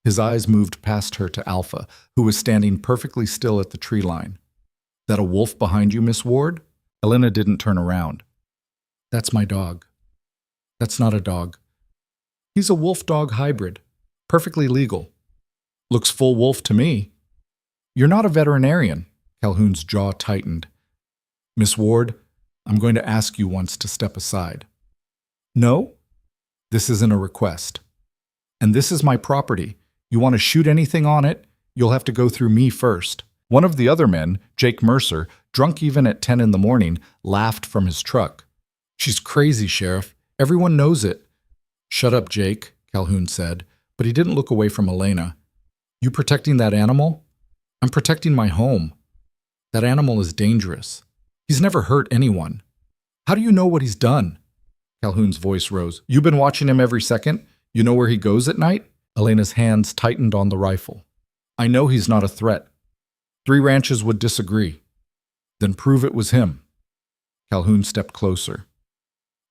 His eyes moved past her to Alpha, who was standing perfectly still at the tree line. That a wolf behind you, Miss Ward? Elena didn't turn around. That's my dog. That's not a dog. He's a wolf-dog hybrid. Perfectly legal. Looks full wolf to me. You're not a veterinarian. Calhoun's jaw tightened. Miss Ward, I'm going to ask you once to step aside. No? This isn't a request. And this is my property. You want to shoot anything on it, you'll have to go through me first. One of the other men, Jake Mercer, drunk even at 10 in the morning, laughed from his truck. She's crazy, Sheriff. Everyone knows it. Shut up, Jake, Calhoun said, but he didn't look away from Elena. You protecting that animal? I'm protecting my home. That animal is dangerous. He's never hurt anyone. How do you know what he's done? Calhoun's voice rose. You've been watching him every second? You know where he goes at night? Elena's hands tightened on the rifle. I know he's not a threat. 3 ranches would disagree. Then prove it was him. Calhoun stepped closer.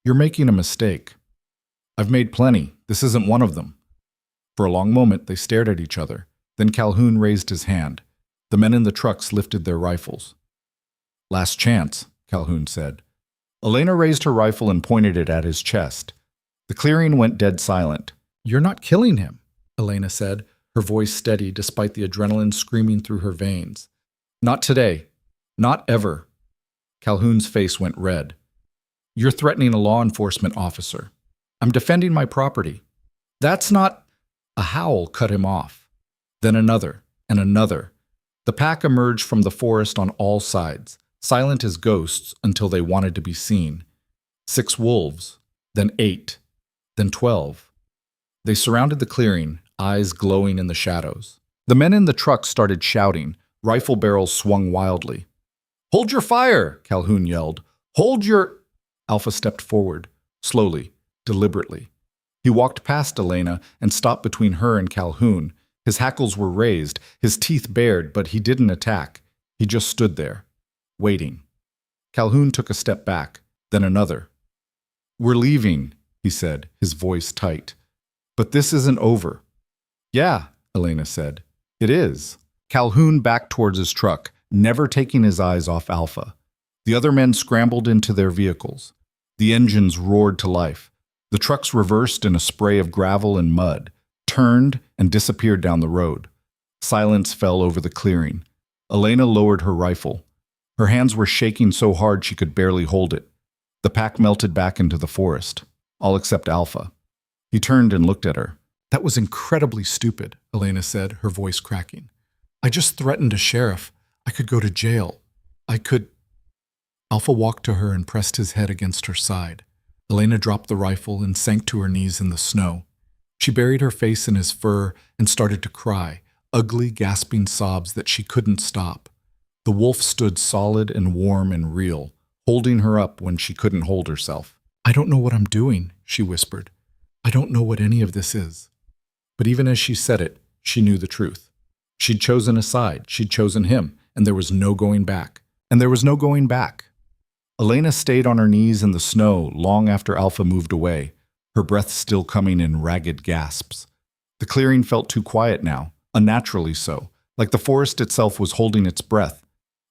You're making a mistake. I've made plenty. This isn't one of them. For a long moment, they stared at each other. Then Calhoun raised his hand. The men in the trucks lifted their rifles. Last chance, Calhoun said. Elena raised her rifle and pointed it at his chest. The clearing went dead silent. You're not killing him, Elena said, her voice steady despite the adrenaline screaming through her veins. Not today. Not ever. Calhoun's face went red. You're threatening a law enforcement officer. I'm defending my property. That's not... A howl cut him off. Then another, and another. The pack emerged from the forest on all sides, silent as ghosts until they wanted to be seen. 6 wolves, then 8, then 12. They surrounded the clearing, eyes glowing in the shadows. The men in the truck started shouting. Rifle barrels swung wildly. "Hold your fire!" Calhoun yelled. "Hold your—" Alpha stepped forward, slowly, deliberately. He walked past Elena and stopped between her and Calhoun. His hackles were raised, his teeth bared, but he didn't attack. He just stood there, waiting. Calhoun took a step back, then another. "We're leaving," he said, his voice tight. "But this isn't over." "Yeah," Elena said. "It is." Calhoun backed towards his truck, never taking his eyes off Alpha. The other men scrambled into their vehicles. The engines roared to life. The trucks reversed in a spray of gravel and mud, turned, and disappeared down the road. Silence fell over the clearing. Elena lowered her rifle. Her hands were shaking so hard she could barely hold it. The pack melted back into the forest, all except Alpha. He turned and looked at her. "That was incredibly stupid," Elena said, her voice cracking. "I just threatened a sheriff. I could go to jail. I could—" Alpha walked to her and pressed his head against her side. Elena dropped the rifle and sank to her knees in the snow. She buried her face in his fur and started to cry, ugly, gasping sobs that she couldn't stop. The wolf stood solid and warm and real, holding her up when she couldn't hold herself. "I don't know what I'm doing," she whispered. "I don't know what any of this is." But even as she said it, she knew the truth. She'd chosen a side, she'd chosen him, and there was no going back. And there was no going back. Elena stayed on her knees in the snow long after Alpha moved away, her breath still coming in ragged gasps. The clearing felt too quiet now, unnaturally so, like the forest itself was holding its breath.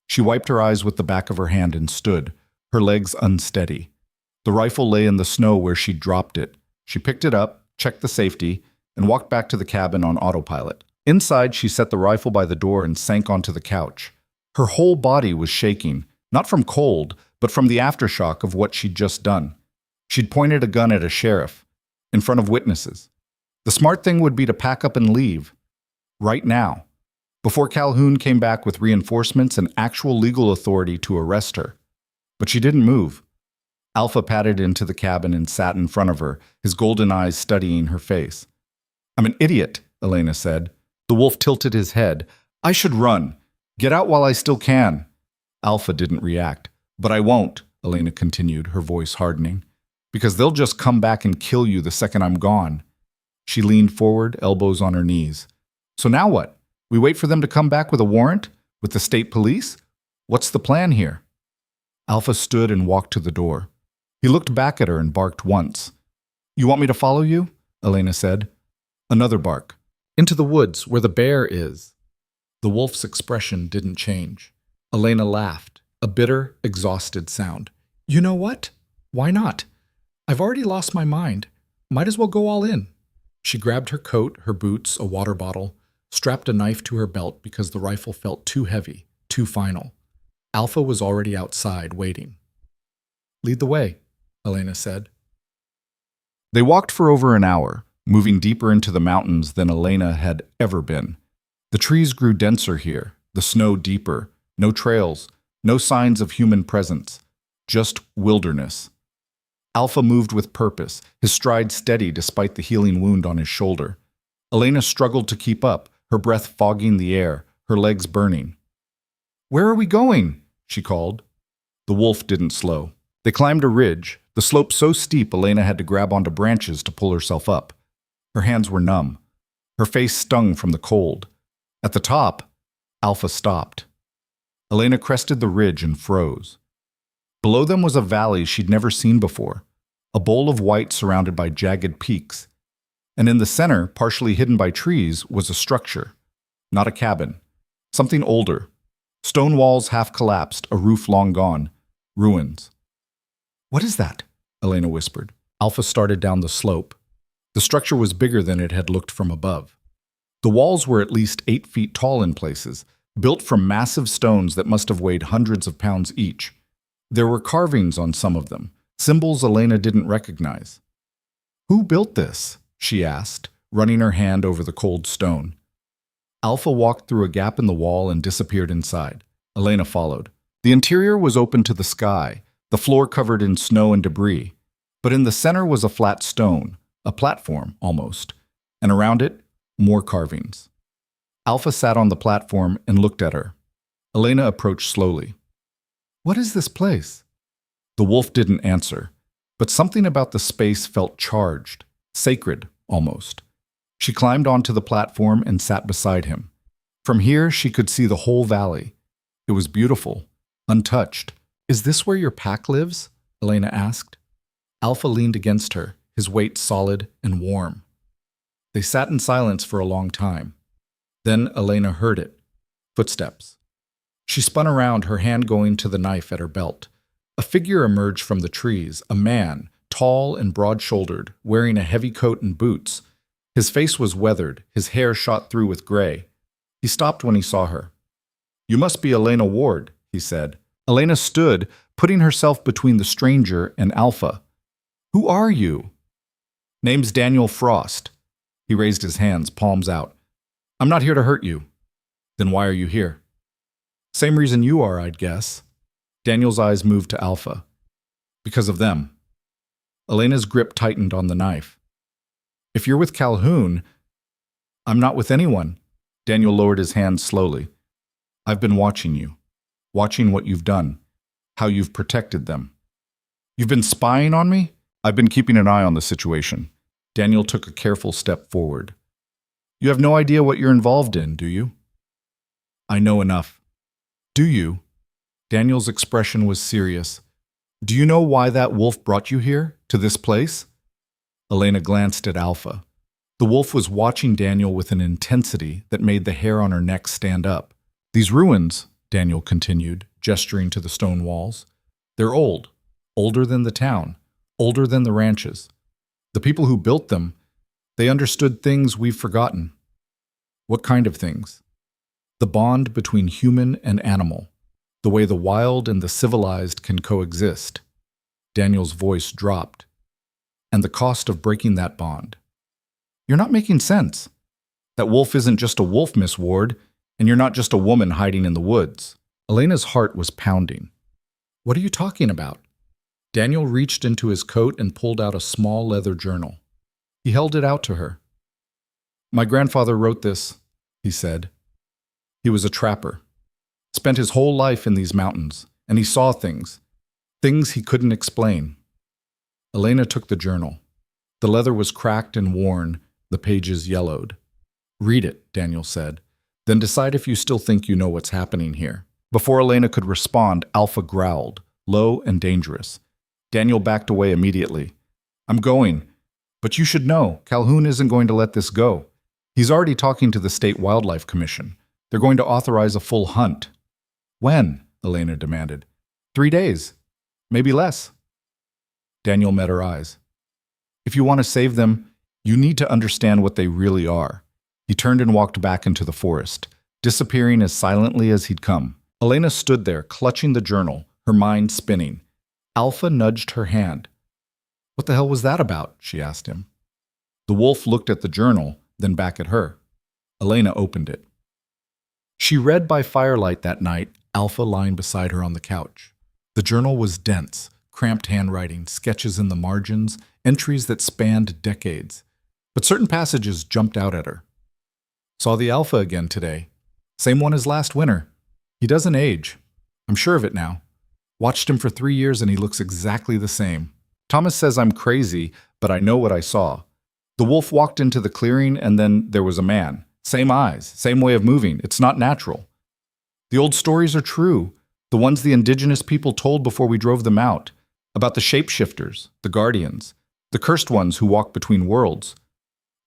She wiped her eyes with the back of her hand and stood, her legs unsteady. The rifle lay in the snow where she'd dropped it. She picked it up, checked the safety, and walked back to the cabin on autopilot. Inside, she set the rifle by the door and sank onto the couch. Her whole body was shaking, not from cold, but from the aftershock of what she'd just done. She'd pointed a gun at a sheriff, in front of witnesses. The smart thing would be to pack up and leave. Right now. Before Calhoun came back with reinforcements and actual legal authority to arrest her. But she didn't move. Alpha padded into the cabin and sat in front of her, his golden eyes studying her face. "I'm an idiot," Elena said. The wolf tilted his head. "I should run. Get out while I still can." Alpha didn't react. "But I won't," Elena continued, her voice hardening. "Because they'll just come back and kill you the second I'm gone." She leaned forward, elbows on her knees. "So now what? We wait for them to come back with a warrant? With the state police? What's the plan here?" Alpha stood and walked to the door. He looked back at her and barked once. "You want me to follow you?" Elena said. Another bark. "Into the woods, where the bear is." The wolf's expression didn't change. Elena laughed, a bitter, exhausted sound. "You know what? Why not? I've already lost my mind. Might as well go all in." She grabbed her coat, her boots, a water bottle, strapped a knife to her belt because the rifle felt too heavy, too final. Alpha was already outside, waiting. "Lead the way," Elena said. They walked for over an hour, moving deeper into the mountains than Elena had ever been. The trees grew denser here, the snow deeper, no trails, no signs of human presence, just wilderness. Alpha moved with purpose, his stride steady despite the healing wound on his shoulder. Elena struggled to keep up, her breath fogging the air, her legs burning. "Where are we going?" she called. The wolf didn't slow. They climbed a ridge, the slope so steep Elena had to grab onto branches to pull herself up. Her hands were numb. Her face stung from the cold. At the top, Alpha stopped. Elena crested the ridge and froze. Below them was a valley she'd never seen before, a bowl of white surrounded by jagged peaks. And in the center, partially hidden by trees, was a structure. Not a cabin. Something older. Stone walls half collapsed, a roof long gone. Ruins. "What is that?" Elena whispered. Alpha started down the slope. The structure was bigger than it had looked from above. The walls were at least 8 feet tall in places, built from massive stones that must have weighed hundreds of pounds each. There were carvings on some of them, symbols Elena didn't recognize. "Who built this?" she asked, running her hand over the cold stone. Alpha walked through a gap in the wall and disappeared inside. Elena followed. The interior was open to the sky, the floor covered in snow and debris. But in the center was a flat stone, a platform almost, and around it, more carvings. Alpha sat on the platform and looked at her. Elena approached slowly. "What is this place?" The wolf didn't answer, but something about the space felt charged, sacred almost. She climbed onto the platform and sat beside him. From here, she could see the whole valley. It was beautiful, untouched. "Is this where your pack lives?" Elena asked. Alpha leaned against her, his weight solid and warm. They sat in silence for a long time. Then Elena heard it. Footsteps. She spun around, her hand going to the knife at her belt. A figure emerged from the trees, a man, tall and broad-shouldered, wearing a heavy coat and boots. His face was weathered, his hair shot through with gray. He stopped when he saw her. "You must be Elena Ward," he said. Elena stood, putting herself between the stranger and Alpha. "Who are you?" "Name's Daniel Frost." He raised his hands, palms out. "I'm not here to hurt you." "Then why are you here?" "Same reason you are, I'd guess." Daniel's eyes moved to Alpha. "Because of them." Elena's grip tightened on the knife. "If you're with Calhoun..." "I'm not with anyone." Daniel lowered his hands slowly. "I've been watching you. Watching what you've done. How you've protected them." "You've been spying on me?" "I've been keeping an eye on the situation." Daniel took a careful step forward. "You have no idea what you're involved in, do you?" "I know enough." "Do you?" Daniel's expression was serious. "Do you know why that wolf brought you here, to this place?" Elena glanced at Alpha. The wolf was watching Daniel with an intensity that made the hair on her neck stand up. "These ruins," Daniel continued, gesturing to the stone walls, "they're old, older than the town, older than the ranches. The people who built them, they understood things we've forgotten." "What kind of things?" "The bond between human and animal, the way the wild and the civilized can coexist." Daniel's voice dropped. "And the cost of breaking that bond." "You're not making sense." "That wolf isn't just a wolf, Miss Ward, and you're not just a woman hiding in the woods." Elena's heart was pounding. "What are you talking about?" Daniel reached into his coat and pulled out a small leather journal. He held it out to her. "My grandfather wrote this," he said. "He was a trapper. Spent his whole life in these mountains, and he saw things he couldn't explain." Elena took the journal. The leather was cracked and worn, the pages yellowed. "Read it," Daniel said. "Then decide if you still think you know what's happening here." Before Elena could respond, Alpha growled, low and dangerous. Daniel backed away immediately. "I'm going. But you should know, Calhoun isn't going to let this go. He's already talking to the State Wildlife Commission. They're going to authorize a full hunt." "When?" Elena demanded. 3 days. Maybe less." Daniel met her eyes. "If you want to save them, you need to understand what they really are." He turned and walked back into the forest, disappearing as silently as he'd come. Elena stood there, clutching the journal, her mind spinning. Alpha nudged her hand. "What the hell was that about?" she asked him. The wolf looked at the journal, then back at her. Elena opened it. She read by firelight that night, Alpha lying beside her on the couch. The journal was dense, cramped handwriting, sketches in the margins, entries that spanned decades. But certain passages jumped out at her. "Saw the Alpha again today. Same one as last winter. He doesn't age. I'm sure of it now. Watched him for 3 years and he looks exactly the same. Thomas says I'm crazy, but I know what I saw. The wolf walked into the clearing and then there was a man. Same eyes, same way of moving. It's not natural. The old stories are true, the ones the indigenous people told before we drove them out, about the shapeshifters, the guardians, the cursed ones who walk between worlds."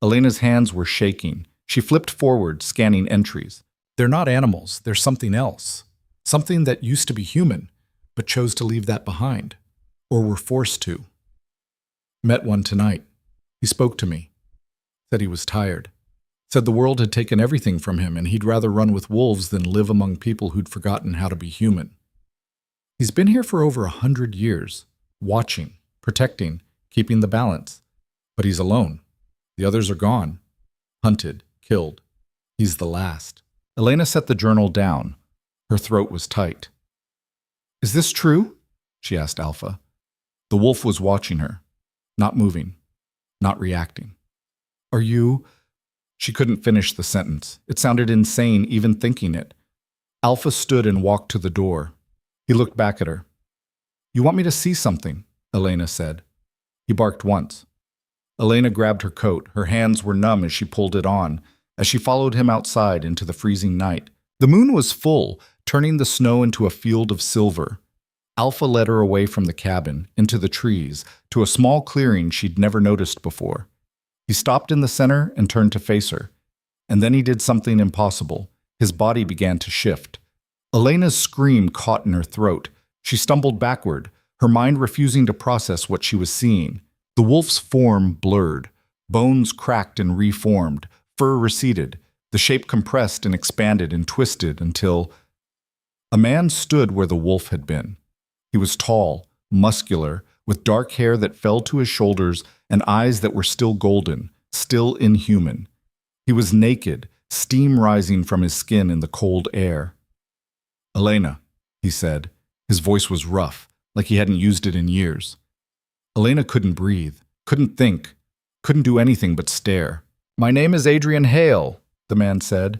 Elena's hands were shaking. She flipped forward, scanning entries. "They're not animals, they're something else. Something that used to be human, but chose to leave that behind. Or were forced to. Met one tonight. He spoke to me. Said he was tired. Said the world had taken everything from him and he'd rather run with wolves than live among people who'd forgotten how to be human. He's been here for over 100 years, watching, protecting, keeping the balance. But he's alone. The others are gone. Hunted, killed. He's the last. Elena set the journal down. Her throat was tight. Is this true? She asked Alpha. The wolf was watching her, not moving, not reacting. Are you... She couldn't finish the sentence. It sounded insane even thinking it. Alpha stood and walked to the door. He looked back at her. You want me to see something? Elena said. He barked once. Elena grabbed her coat. Her hands were numb as she pulled it on, as she followed him outside into the freezing night. The moon was full, turning the snow into a field of silver. Alpha led her away from the cabin, into the trees, to a small clearing she'd never noticed before. He stopped in the center and turned to face her. And then he did something impossible. His body began to shift. Elena's scream caught in her throat. She stumbled backward, her mind refusing to process what she was seeing. The wolf's form blurred. Bones cracked and reformed. Fur receded. The shape compressed and expanded and twisted until... A man stood where the wolf had been. He was tall, muscular, with dark hair that fell to his shoulders and eyes that were still golden, still inhuman. He was naked, steam rising from his skin in the cold air. Elena, he said. His voice was rough, like he hadn't used it in years. Elena couldn't breathe, couldn't think, couldn't do anything but stare. My name is Adrian Hale, the man said,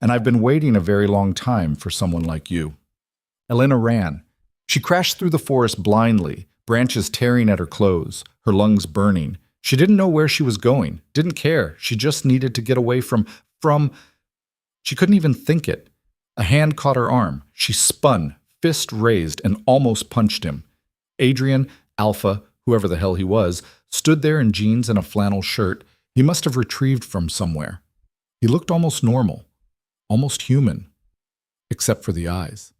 and I've been waiting a very long time for someone like you. Elena ran. She crashed through the forest blindly, branches tearing at her clothes, her lungs burning. She didn't know where she was going, didn't care. She just needed to get away from... She couldn't even think it. A hand caught her arm. She spun, fist raised, and almost punched him. Adrian, Alpha, whoever the hell he was, stood there in jeans and a flannel shirt he must have retrieved from somewhere. He looked almost normal, almost human, except for the eyes.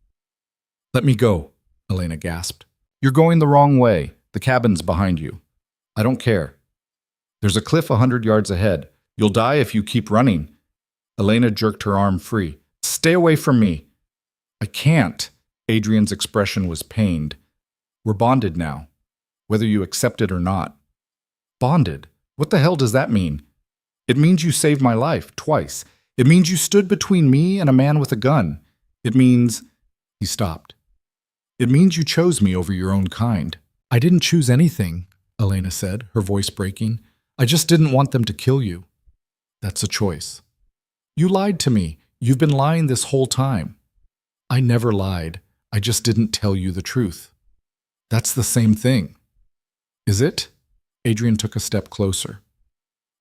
Let me go, Elena gasped. You're going the wrong way. The cabin's behind you. I don't care. There's a cliff 100 yards ahead. You'll die if you keep running. Elena jerked her arm free. Stay away from me. I can't. Adrian's expression was pained. We're bonded now, whether you accept it or not. Bonded? What the hell does that mean? It means you saved my life, twice. It means you stood between me and a man with a gun. It means... He stopped. It means you chose me over your own kind. I didn't choose anything, Elena said, her voice breaking. I just didn't want them to kill you. That's a choice. You lied to me. You've been lying this whole time. I never lied. I just didn't tell you the truth. That's the same thing. Is it? Adrian took a step closer.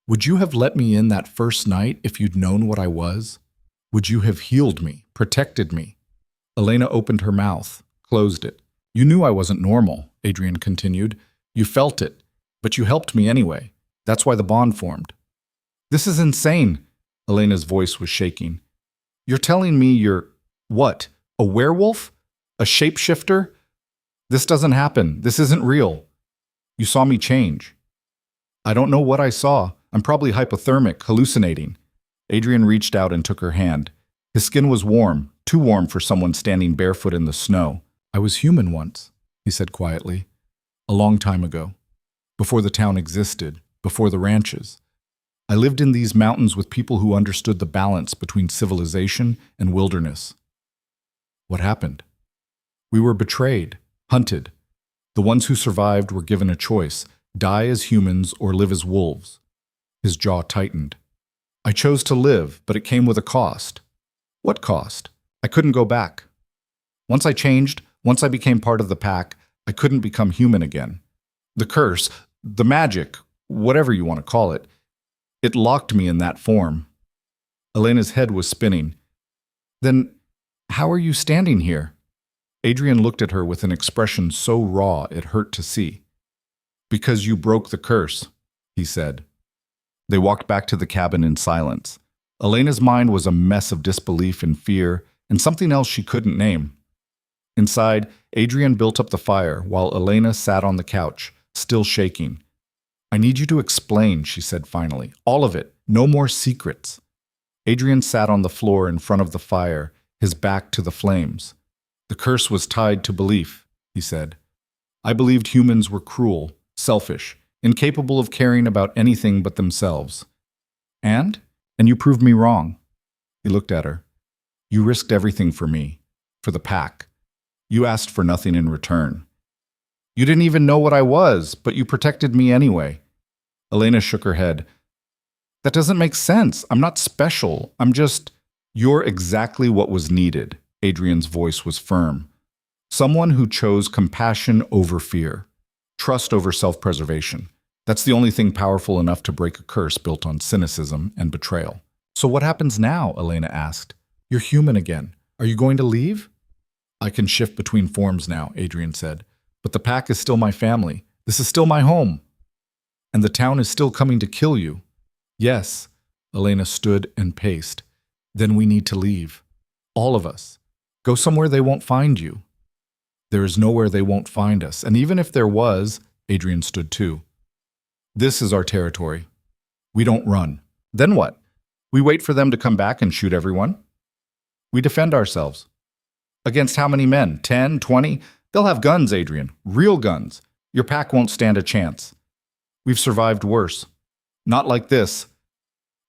Would you have let me in that first night if you'd known what I was? Would you have healed me, protected me? Elena opened her mouth, closed it. You knew I wasn't normal, Adrian continued. You felt it, but you helped me anyway. That's why the bond formed. This is insane. Elena's voice was shaking. You're telling me you're, what, a werewolf? A shapeshifter? This doesn't happen. This isn't real. You saw me change. I don't know what I saw. I'm probably hypothermic, hallucinating. Adrian reached out and took her hand. His skin was warm, too warm for someone standing barefoot in the snow. I was human once, he said quietly. A long time ago. Before the town existed, before the ranches. I lived in these mountains with people who understood the balance between civilization and wilderness. What happened? We were betrayed, hunted. The ones who survived were given a choice, die as humans or live as wolves. His jaw tightened. I chose to live, but it came with a cost. What cost? I couldn't go back. Once I changed, once I became part of the pack, I couldn't become human again. The curse, the magic, whatever you want to call it, it locked me in that form. Elena's head was spinning. Then, how are you standing here? Adrian looked at her with an expression so raw it hurt to see. Because you broke the curse, he said. They walked back to the cabin in silence. Elena's mind was a mess of disbelief and fear, and something else she couldn't name. Inside, Adrian built up the fire while Elena sat on the couch, still shaking. I need you to explain, she said finally. All of it. No more secrets. Adrian sat on the floor in front of the fire, his back to the flames. The curse was tied to belief, he said. I believed humans were cruel, selfish, incapable of caring about anything but themselves. And you proved me wrong. He looked at her. You risked everything for me, for the pack. You asked for nothing in return. You didn't even know what I was, but you protected me anyway. Elena shook her head. That doesn't make sense. I'm not special. You're exactly what was needed. Adrian's voice was firm. Someone who chose compassion over fear, trust over self-preservation. That's the only thing powerful enough to break a curse built on cynicism and betrayal. So what happens now? Elena asked. You're human again. Are you going to leave? I can shift between forms now, Adrian said. But the pack is still my family. This is still my home. And the town is still coming to kill you. Yes. Elena stood and paced. Then we need to leave. All of us. Go somewhere they won't find you. There is nowhere they won't find us. And even if there was, Adrian stood too. This is our territory. We don't run. Then what? We wait for them to come back and shoot everyone? We defend ourselves. Against how many men? 10, 20? They'll have guns, Adrian. Real guns. Your pack won't stand a chance. We've survived worse. Not like this.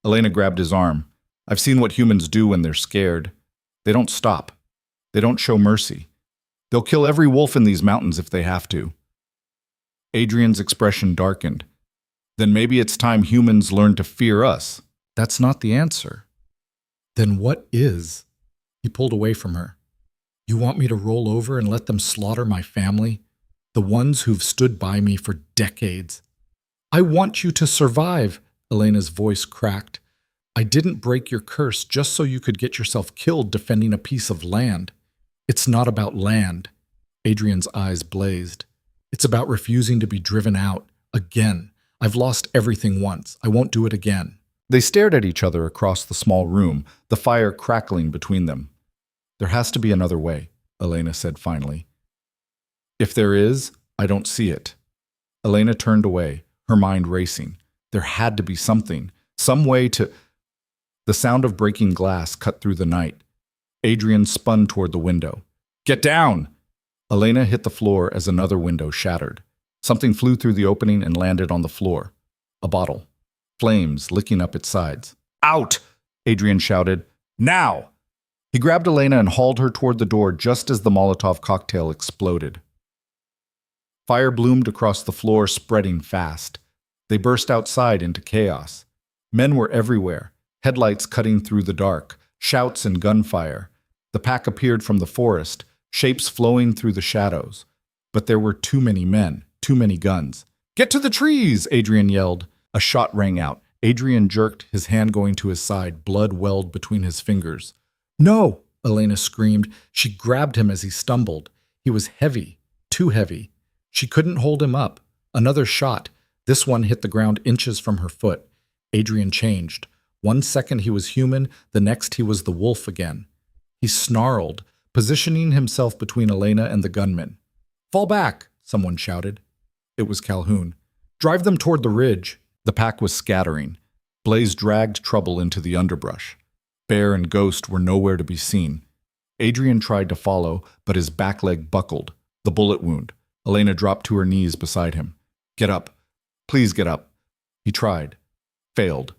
Elena grabbed his arm. I've seen what humans do when they're scared. They don't stop. They don't show mercy. They'll kill every wolf in these mountains if they have to. Adrian's expression darkened. Then maybe it's time humans learn to fear us. That's not the answer. Then what is? He pulled away from her. You want me to roll over and let them slaughter my family? The ones who've stood by me for decades. I want you to survive, Elena's voice cracked. I didn't break your curse just so you could get yourself killed defending a piece of land. It's not about land. Adrian's eyes blazed. It's about refusing to be driven out. Again. I've lost everything once. I won't do it again. They stared at each other across the small room, the fire crackling between them. There has to be another way, Elena said finally. If there is, I don't see it. Elena turned away, her mind racing. There had to be something, some way to... The sound of breaking glass cut through the night. Adrian spun toward the window. Get down! Elena hit the floor as another window shattered. Something flew through the opening and landed on the floor. A bottle. Flames licking up its sides. Out! Adrian shouted. Now! He grabbed Elena and hauled her toward the door just as the Molotov cocktail exploded. Fire bloomed across the floor, spreading fast. They burst outside into chaos. Men were everywhere, headlights cutting through the dark, shouts and gunfire. The pack appeared from the forest, shapes flowing through the shadows. But there were too many men, too many guns. Get to the trees! Adrian yelled. A shot rang out. Adrian jerked, his hand going to his side, blood welled between his fingers. No! Elena screamed. She grabbed him as he stumbled. He was heavy, too heavy. She couldn't hold him up. Another shot. This one hit the ground inches from her foot. Adrian changed. 1 second he was human, the next he was the wolf again. He snarled, positioning himself between Elena and the gunmen. Fall back, someone shouted. It was Calhoun. Drive them toward the ridge. The pack was scattering. Blaze dragged Trouble into the underbrush. Bear and Ghost were nowhere to be seen. Adrian tried to follow, but his back leg buckled. The bullet wound. Elena dropped to her knees beside him. Get up. Please get up. He tried. Failed.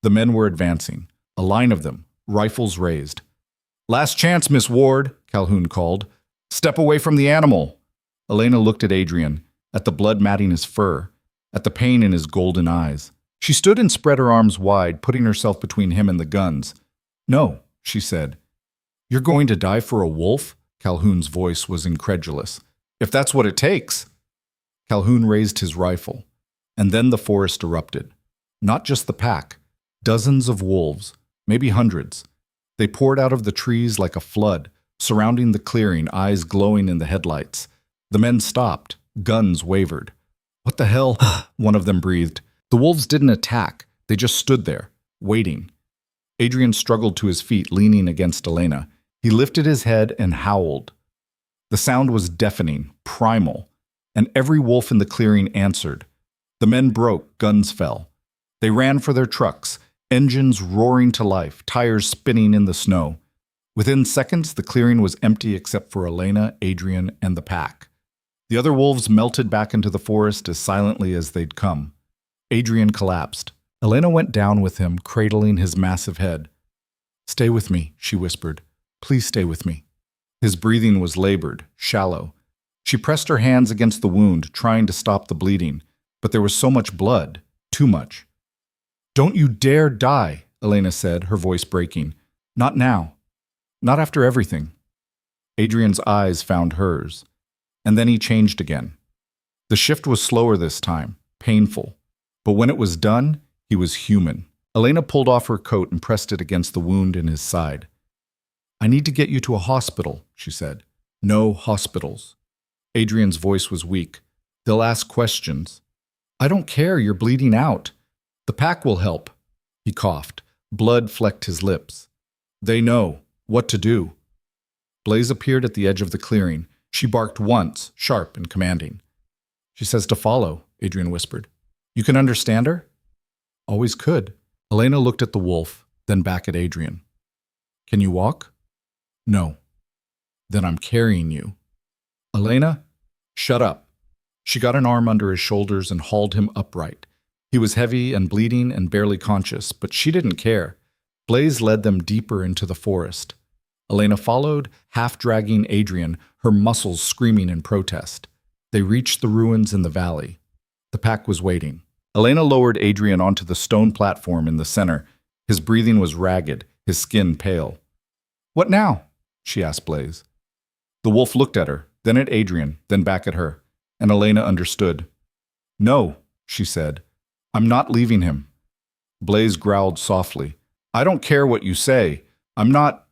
The men were advancing. A line of them, rifles raised. Last chance, Miss Ward, Calhoun called. Step away from the animal. Elena looked at Adrian, at the blood matting his fur, at the pain in his golden eyes. She stood and spread her arms wide, putting herself between him and the guns. No, she said. You're going to die for a wolf? Calhoun's voice was incredulous. If that's what it takes. Calhoun raised his rifle. And then the forest erupted. Not just the pack. Dozens of wolves, maybe hundreds. They poured out of the trees like a flood, surrounding the clearing, eyes glowing in the headlights. The men stopped. Guns wavered. What the hell? One of them breathed. The wolves didn't attack. They just stood there, waiting. Adrian struggled to his feet, leaning against Elena. He lifted his head and howled. The sound was deafening, primal, and every wolf in the clearing answered. The men broke, guns fell. They ran for their trucks. engines roaring to life, tires spinning in the snow. Within seconds, the clearing was empty except for Elena, Adrian, and the pack. The other wolves melted back into the forest as silently as they'd come. Adrian collapsed. Elena went down with him, cradling his massive head. "Stay with me," she whispered. "Please stay with me." His breathing was labored, shallow. She pressed her hands against the wound, trying to stop the bleeding, but there was so much blood, too much. "Don't you dare die," Elena said, her voice breaking. "Not now. Not after everything." Adrian's eyes found hers, and then he changed again. The shift was slower this time, painful, but when it was done, he was human. Elena pulled off her coat and pressed it against the wound in his side. "I need to get you to a hospital," she said. "No hospitals." Adrian's voice was weak. "They'll ask questions." "I don't care, you're bleeding out. The pack will help." He coughed. Blood flecked his lips. "They know what to do." Blaze appeared at the edge of the clearing. She barked once, sharp and commanding. "She says to follow," Adrian whispered. "You can understand her?" "Always could." Elena looked at the wolf, then back at Adrian. "Can you walk?" "No." "Then I'm carrying you." "Elena, shut up." She got an arm under his shoulders and hauled him upright. He was heavy and bleeding and barely conscious, but she didn't care. Blaze led them deeper into the forest. Elena followed, half dragging Adrian, her muscles screaming in protest. They reached the ruins in the valley. The pack was waiting. Elena lowered Adrian onto the stone platform in the center. His breathing was ragged, his skin pale. "What now?" she asked Blaze. The wolf looked at her, then at Adrian, then back at her, and Elena understood. "No," she said. "I'm not leaving him." Blaze growled softly. "I don't care what you say. I'm not—"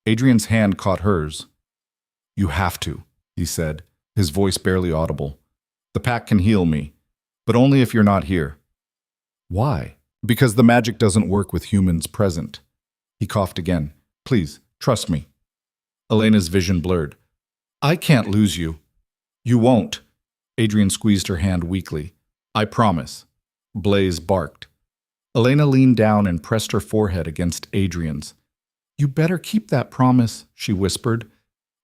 Adrian's hand caught hers. "You have to," he said, his voice barely audible. "The pack can heal me, but only if you're not here." "Why?" "Because the magic doesn't work with humans present." He coughed again. "Please, trust me." Elena's vision blurred. "I can't lose you." "You won't." Adrian squeezed her hand weakly. "I promise." Blaze barked. Elena leaned down and pressed her forehead against Adrian's. "You better keep that promise," she whispered.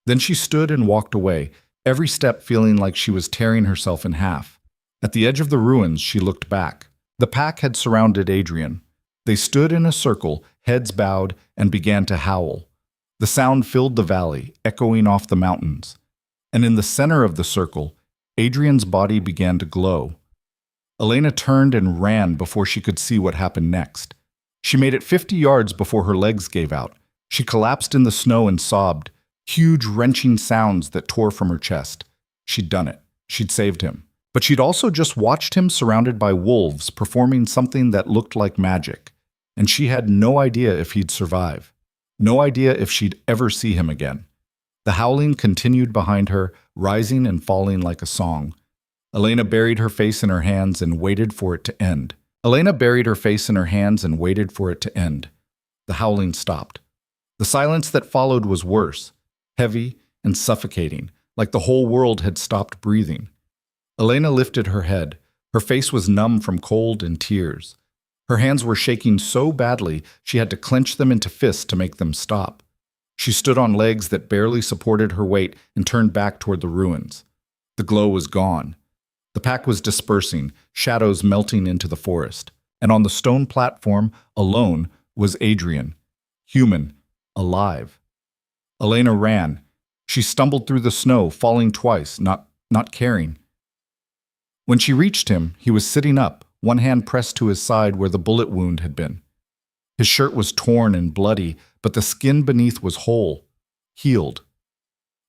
Then she stood and walked away, every step feeling like she was tearing herself in half. At the edge of the ruins, she looked back. The pack had surrounded Adrian. They stood in a circle, heads bowed, and began to howl. The sound filled the valley, echoing off the mountains. And in the center of the circle, Adrian's body began to glow. Elena turned and ran before she could see what happened next. She made it 50 yards before her legs gave out. She collapsed in the snow and sobbed, huge wrenching sounds that tore from her chest. She'd done it. She'd saved him. But she'd also just watched him surrounded by wolves performing something that looked like magic. And she had no idea if he'd survive. No idea if she'd ever see him again. The howling continued behind her, rising and falling like a song. Elena buried her face in her hands and waited for it to end. The howling stopped. The silence that followed was worse, heavy and suffocating, like the whole world had stopped breathing. Elena lifted her head. Her face was numb from cold and tears. Her hands were shaking so badly she had to clench them into fists to make them stop. She stood on legs that barely supported her weight and turned back toward the ruins. The glow was gone. The pack was dispersing, shadows melting into the forest. And on the stone platform, alone, was Adrian, human, alive. Elena ran. She stumbled through the snow, falling twice, not caring. When she reached him, he was sitting up, one hand pressed to his side where the bullet wound had been. His shirt was torn and bloody, but the skin beneath was whole, healed.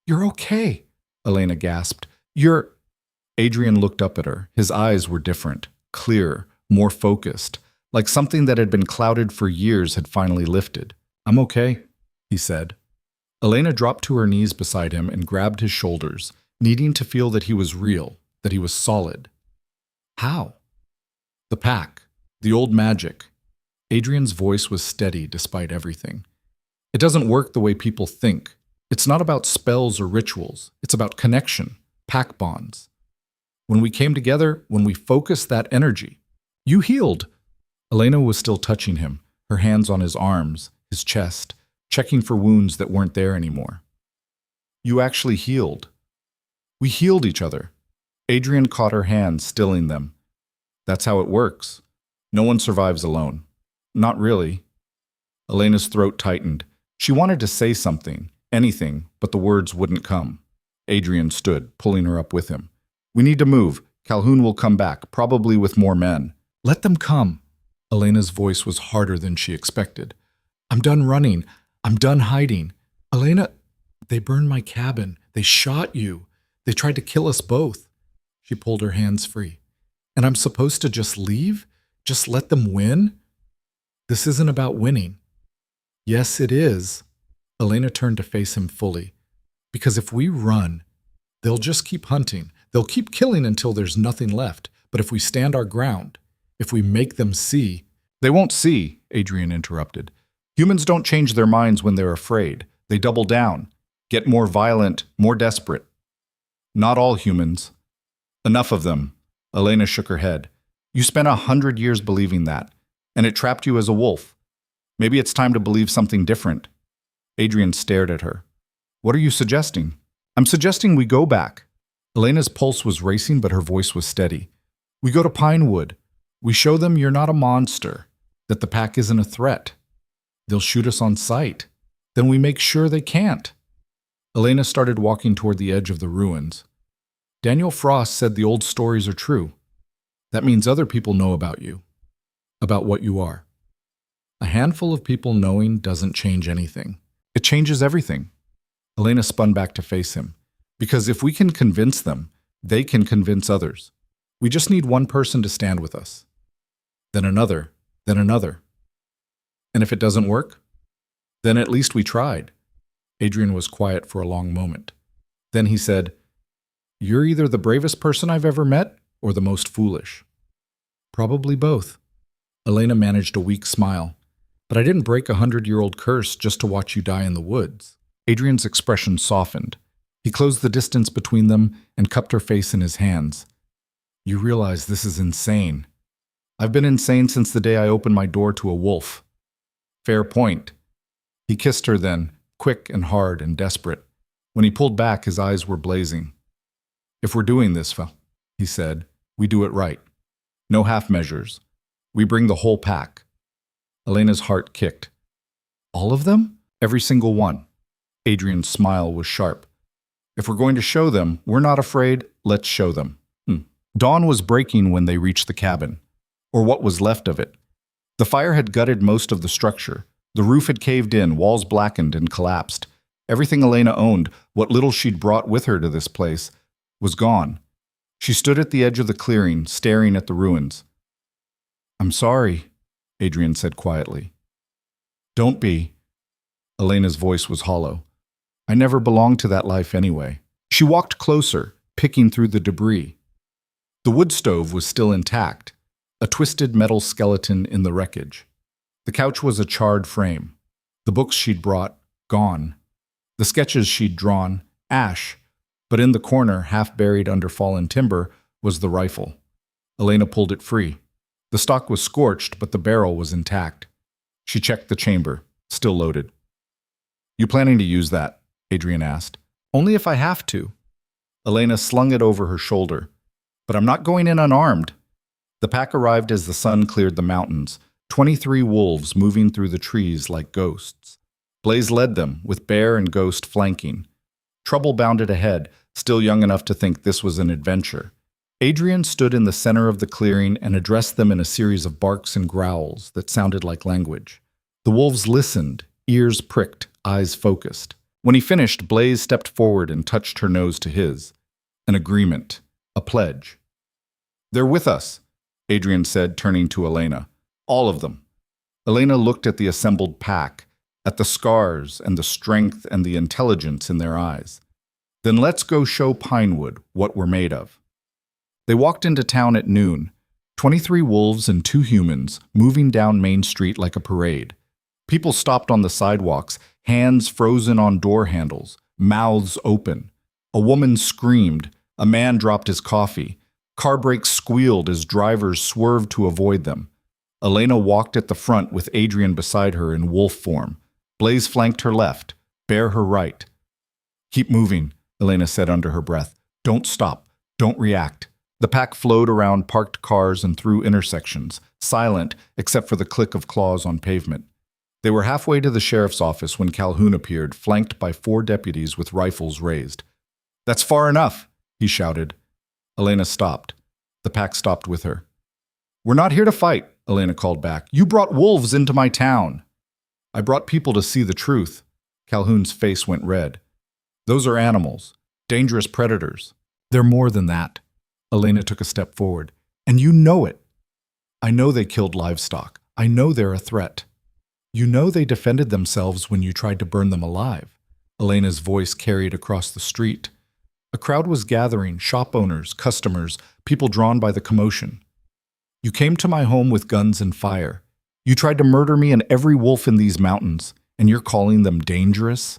"You're okay," Elena gasped. "You're—" Adrian looked up at her. His eyes were different, clearer, more focused, like something that had been clouded for years had finally lifted. "I'm okay," he said. Elena dropped to her knees beside him and grabbed his shoulders, needing to feel that he was real, that he was solid. "How?" "The pack. The old magic." Adrian's voice was steady despite everything. "It doesn't work the way people think. It's not about spells or rituals. It's about connection, pack bonds. When we came together, when we focused that energy, you healed." Elena was still touching him. her hands on his arms, his chest, checking for wounds that weren't there anymore. You actually healed. We healed each other. Adrian caught her hands, stilling them. That's how it works. No one survives alone. Not really. Elena's throat tightened. She wanted to say something, anything, but the words wouldn't come. Adrian stood, pulling her up with him. We need to move. Calhoun will come back, probably with more men. Let them come. Elena's voice was harder than she expected. I'm done running. I'm done hiding. Elena, they burned my cabin. They shot you. They tried to kill us both. She pulled her hands free. And I'm supposed to just leave? Just let them win? This isn't about winning. Yes, it is. Elena turned to face him fully. Because if we run, they'll just keep hunting. They'll keep killing until there's nothing left. But if we stand our ground, if we make them see— They won't see, Adrian interrupted. Humans don't change their minds when they're afraid. They double down, get more violent, more desperate. Not all humans. Enough of them. Elena shook her head. You spent 100 years believing that, and it trapped you as a wolf. Maybe it's time to believe something different. Adrian stared at her. What are you suggesting? I'm suggesting we go back. Elena's pulse was racing, but her voice was steady. We go to Pinewood. We show them you're not a monster, that the pack isn't a threat. They'll shoot us on sight. Then we make sure they can't. Elena started walking toward the edge of the ruins. Daniel Frost said the old stories are true. That means other people know about you, about what you are. A handful of people knowing doesn't change anything. It changes everything. Elena spun back to face him. Because if we can convince them, they can convince others. We just need one person to stand with us. Then another, then another. And if it doesn't work, then at least we tried. Adrian was quiet for a long moment. Then he said, You're either the bravest person I've ever met or the most foolish. Probably both. Elena managed a weak smile. But I didn't break a 100-year-old curse just to watch you die in the woods. Adrian's expression softened. He closed the distance between them and cupped her face in his hands. You realize this is insane. I've been insane since the day I opened my door to a wolf. Fair point. He kissed her then, quick and hard and desperate. When he pulled back, his eyes were blazing. If we're doing this, he said, we do it right. No half measures. We bring the whole pack. Elena's heart kicked. All of them? Every single one. Adrian's smile was sharp. If we're going to show them, we're not afraid, let's show them. Dawn was breaking when they reached the cabin, or what was left of it. The fire had gutted most of the structure. The roof had caved in, walls blackened and collapsed. Everything Elena owned, what little she'd brought with her to this place, was gone. She stood at the edge of the clearing, staring at the ruins. I'm sorry, Adrian said quietly. Don't be. Elena's voice was hollow. I never belonged to that life anyway. She walked closer, picking through the debris. The wood stove was still intact, a twisted metal skeleton in the wreckage. The couch was a charred frame. The books she'd brought, gone. The sketches she'd drawn, ash. But in the corner, half buried under fallen timber, was the rifle. Elena pulled it free. The stock was scorched, but the barrel was intact. She checked the chamber, still loaded. You planning to use that? Adrian asked. Only if I have to. Elena slung it over her shoulder. But I'm not going in unarmed. The pack arrived as the sun cleared the mountains, 23 wolves moving through the trees like ghosts. Blaze led them, with Bear and Ghost flanking. Trouble bounded ahead, still young enough to think this was an adventure. Adrian stood in the center of the clearing and addressed them in a series of barks and growls that sounded like language. The wolves listened, ears pricked, eyes focused. When he finished, Blaze stepped forward and touched her nose to his. An agreement. A pledge. They're with us, Adrian said, turning to Elena. All of them. Elena looked at the assembled pack, at the scars and the strength and the intelligence in their eyes. Then let's go show Pinewood what we're made of. They walked into town at noon, 23 wolves and 2 humans moving down Main Street like a parade. People stopped on the sidewalks, hands frozen on door handles, mouths open. A woman screamed. A man dropped his coffee. Car brakes squealed as drivers swerved to avoid them. Elena walked at the front with Adrian beside her in wolf form. Blaze flanked her left, Bear her right. Keep moving, Elena said under her breath. Don't stop. Don't react. The pack flowed around parked cars and through intersections, silent except for the click of claws on pavement. They were halfway to the sheriff's office when Calhoun appeared, flanked by 4 deputies with rifles raised. That's far enough, he shouted. Elena stopped. The pack stopped with her. We're not here to fight, Elena called back. You brought wolves into my town. I brought people to see the truth. Calhoun's face went red. Those are animals, dangerous predators. They're more than that. Elena took a step forward. And you know it. I know they killed livestock. I know they're a threat. You know they defended themselves when you tried to burn them alive. Elena's voice carried across the street. A crowd was gathering, shop owners, customers, people drawn by the commotion. You came to my home with guns and fire. You tried to murder me and every wolf in these mountains, and you're calling them dangerous?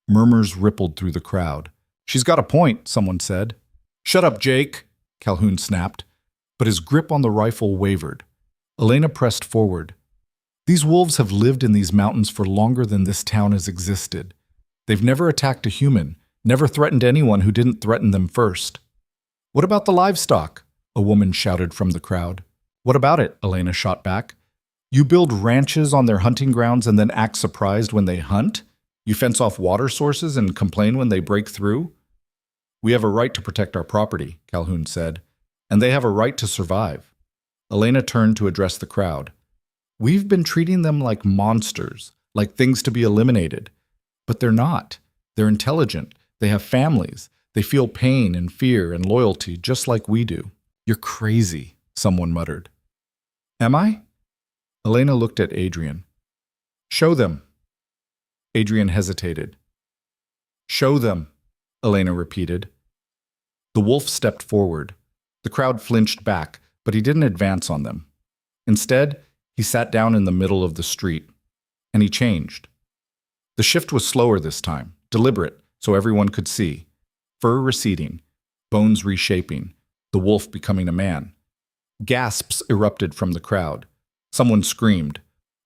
Murmurs rippled through the crowd. She's got a point, someone said. Shut up, Jake, Calhoun snapped, but his grip on the rifle wavered. Elena pressed forward. These wolves have lived in these mountains for longer than this town has existed. They've never attacked a human, never threatened anyone who didn't threaten them first. What about the livestock? A woman shouted from the crowd. What about it? Elena shot back. You build ranches on their hunting grounds and then act surprised when they hunt? You fence off water sources and complain when they break through? We have a right to protect our property, Calhoun said, and they have a right to survive. Elena turned to address the crowd. We've been treating them like monsters, like things to be eliminated. But they're not. They're intelligent. They have families. They feel pain and fear and loyalty just like we do. You're crazy, someone muttered. Am I? Elena looked at Adrian. Show them. Adrian hesitated. Show them, Elena repeated. The wolf stepped forward. The crowd flinched back, but he didn't advance on them. Instead, he sat down in the middle of the street, and he changed. The shift was slower this time, deliberate, so everyone could see. Fur receding, bones reshaping, the wolf becoming a man. Gasps erupted from the crowd. Someone screamed.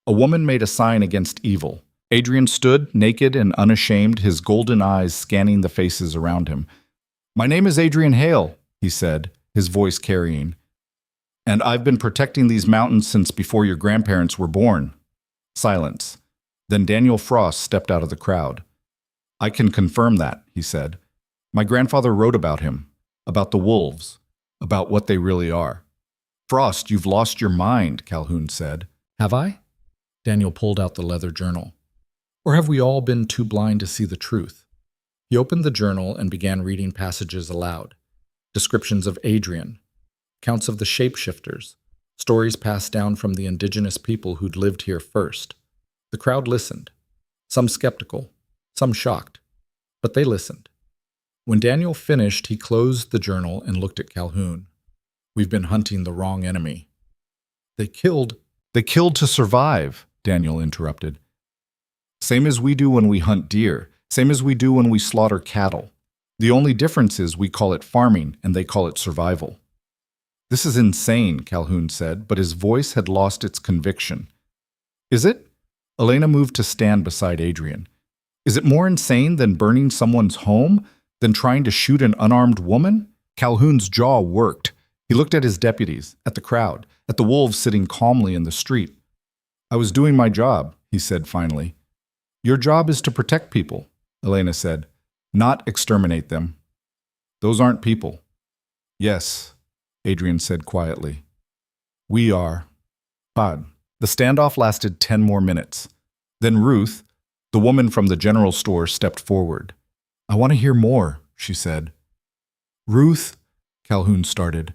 A woman made a sign against evil. Adrian stood, naked and unashamed, his golden eyes scanning the faces around him. My name is Adrian Hale, he said, his voice carrying. And I've been protecting these mountains since before your grandparents were born. Silence. Then Daniel Frost stepped out of the crowd. I can confirm that, he said. My grandfather wrote about him, about the wolves, about what they really are. Frost, you've lost your mind, Calhoun said. Have I? Daniel pulled out the leather journal. Or have we all been too blind to see the truth? He opened the journal and began reading passages aloud. Descriptions of Adrian, accounts of the shapeshifters, stories passed down from the indigenous people who'd lived here first. The crowd listened, some skeptical, some shocked, but they listened. When Daniel finished, he closed the journal and looked at Calhoun. We've been hunting the wrong enemy. They killed to survive, Daniel interrupted. Same as we do when we hunt deer, same as we do when we slaughter cattle. The only difference is we call it farming and they call it survival. This is insane, Calhoun said, but his voice had lost its conviction. Is it? Elena moved to stand beside Adrian. Is it more insane than burning someone's home, than trying to shoot an unarmed woman? Calhoun's jaw worked. He looked at his deputies, at the crowd, at the wolves sitting calmly in the street. I was doing my job, he said finally. Your job is to protect people, Elena said, not exterminate them. Those aren't people. Yes, Adrian said quietly. We are. Bad. The standoff lasted 10 more minutes. Then Ruth, the woman from the general store, stepped forward. I want to hear more, she said. Ruth, Calhoun started.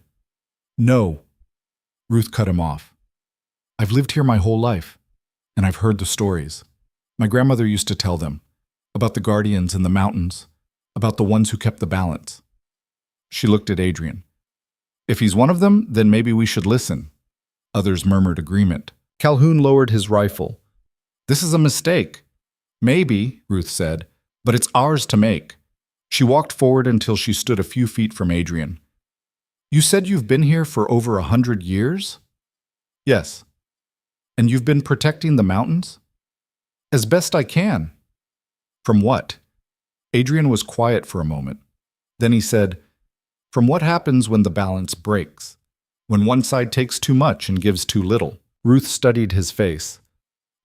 No. Ruth cut him off. I've lived here my whole life, and I've heard the stories. My grandmother used to tell them, about the guardians in the mountains, about the ones who kept the balance. She looked at Adrian. If he's one of them, then maybe we should listen. Others murmured agreement. Calhoun lowered his rifle. This is a mistake. Maybe, Ruth said, but it's ours to make. She walked forward until she stood a few feet from Adrian. You said you've been here for over 100 years? Yes. And you've been protecting the mountains? As best I can. From what? Adrian was quiet for a moment. Then he said, From what happens when the balance breaks. When one side takes too much and gives too little. Ruth studied his face.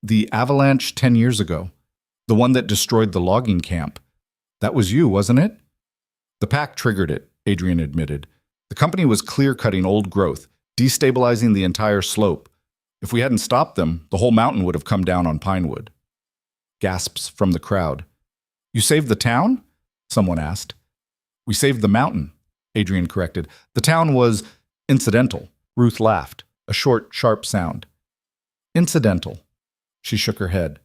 The avalanche 10 years ago. The one that destroyed the logging camp. That was you, wasn't it? The pack triggered it, Adrian admitted. The company was clear-cutting old growth, destabilizing the entire slope. If we hadn't stopped them, the whole mountain would have come down on Pinewood. Gasps from the crowd. You saved the town? Someone asked. We saved the mountain, Adrian corrected. The town was incidental. Ruth laughed, a short, sharp sound. Incidental. She shook her head.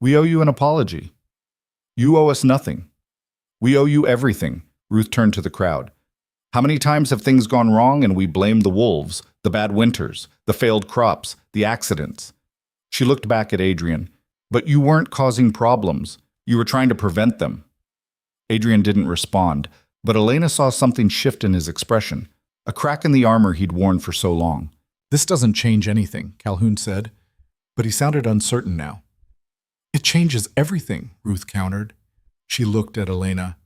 We owe you an apology. You owe us nothing. We owe you everything. Ruth turned to the crowd. How many times have things gone wrong and we blame the wolves, the bad winters, the failed crops, the accidents? She looked back at Adrian. But you weren't causing problems. You were trying to prevent them. Adrian didn't respond, but Elena saw something shift in his expression, a crack in the armor he'd worn for so long. This doesn't change anything, Calhoun said, but he sounded uncertain now. It changes everything, Ruth countered. She looked at Elena.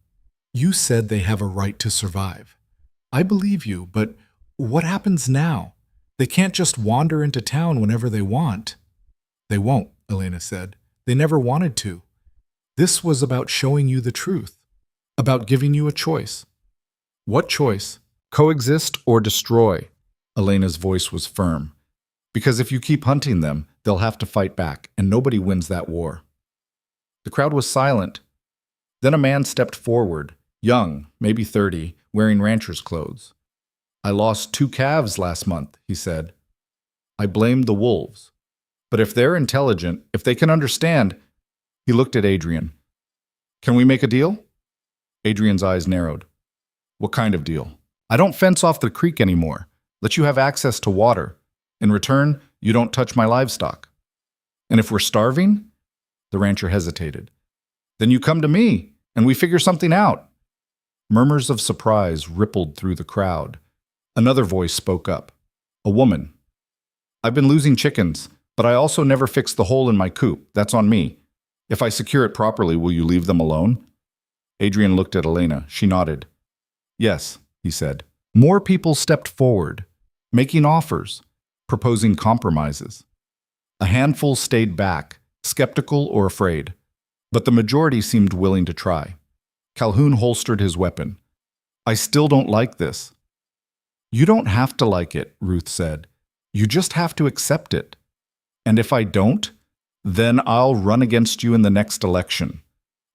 You said they have a right to survive. I believe you, but what happens now? They can't just wander into town whenever they want. They won't, Elena said. They never wanted to. This was about showing you the truth, about giving you a choice. What choice? Coexist or destroy? Elena's voice was firm. Because if you keep hunting them, they'll have to fight back, and nobody wins that war. The crowd was silent. Then a man stepped forward, young, maybe 30, wearing rancher's clothes. I lost 2 calves last month, he said. I blamed the wolves. But if they're intelligent, if they can understand, he looked at Adrian. Can we make a deal? Adrian's eyes narrowed. What kind of deal? I don't fence off the creek anymore. Let you have access to water. In return, you don't touch my livestock. And if we're starving? The rancher hesitated. Then you come to me, and we figure something out. Murmurs of surprise rippled through the crowd. Another voice spoke up. A woman. I've been losing chickens, but I also never fixed the hole in my coop. That's on me. If I secure it properly, will you leave them alone? Adrian looked at Elena. She nodded. Yes, he said. More people stepped forward, making offers, proposing compromises. A handful stayed back, skeptical or afraid, but the majority seemed willing to try. Calhoun holstered his weapon. I still don't like this. You don't have to like it, Ruth said. You just have to accept it. And if I don't, then I'll run against you in the next election.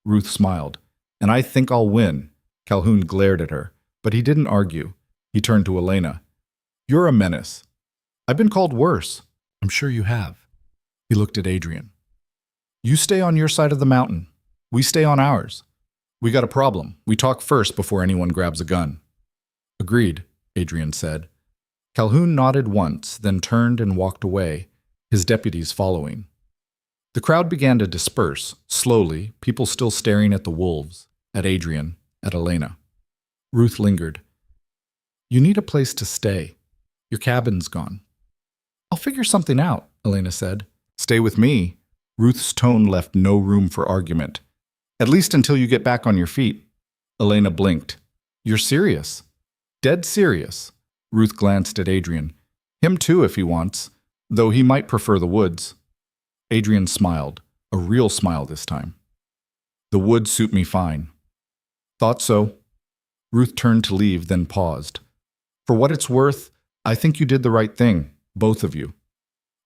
Ruth smiled. And I think I'll win. Calhoun glared at her, but he didn't argue. He turned to Elena. You're a menace. I've been called worse. I'm sure you have. He looked at Adrian. You stay on your side of the mountain. We stay on ours. We got a problem. We talk first before anyone grabs a gun. Agreed, Adrian said. Calhoun nodded once, then turned and walked away, his deputies following. The crowd began to disperse, slowly, people still staring at the wolves, at Adrian, at Elena. Ruth lingered. You need a place to stay. Your cabin's gone. I'll figure something out, Elena said. Stay with me. Ruth's tone left no room for argument. At least until you get back on your feet. Elena blinked. You're serious? Dead serious. Ruth glanced at Adrian. Him too if he wants, though he might prefer the woods. Adrian smiled, a real smile this time. The woods suit me fine. Thought so. Ruth turned to leave, then paused. For what it's worth, I think you did the right thing, both of you.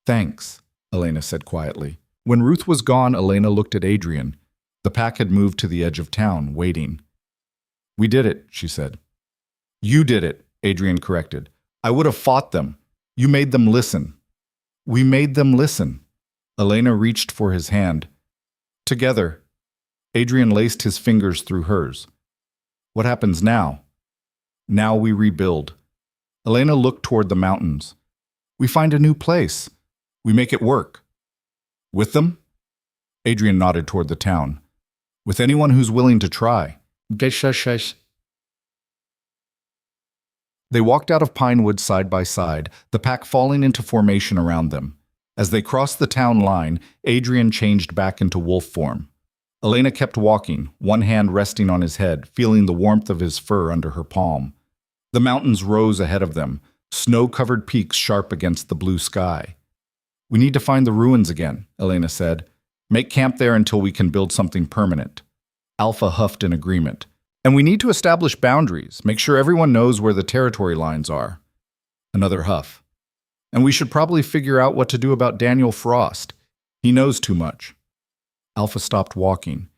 Thanks, Elena said quietly. When Ruth was gone, Elena looked at Adrian. The pack had moved to the edge of town, waiting. We did it, she said. You did it, Adrian corrected. I would have fought them. You made them listen. We made them listen. Elena reached for his hand. Together. Adrian laced his fingers through hers. What happens now? Now we rebuild. Elena looked toward the mountains. We find a new place. We make it work. With them? Adrian nodded toward the town. With anyone who's willing to try. They walked out of Pinewood side by side, the pack falling into formation around them. As they crossed the town line, Adrian changed back into wolf form. Elena kept walking, one hand resting on his head, feeling the warmth of his fur under her palm. The mountains rose ahead of them, snow-covered peaks sharp against the blue sky. "We need to find the ruins again," Elena said. "Make camp there until we can build something permanent." Alpha huffed in agreement. "And we need to establish boundaries, make sure everyone knows where the territory lines are." Another huff. "And we should probably figure out what to do about Daniel Frost. He knows too much." Alpha stopped walking.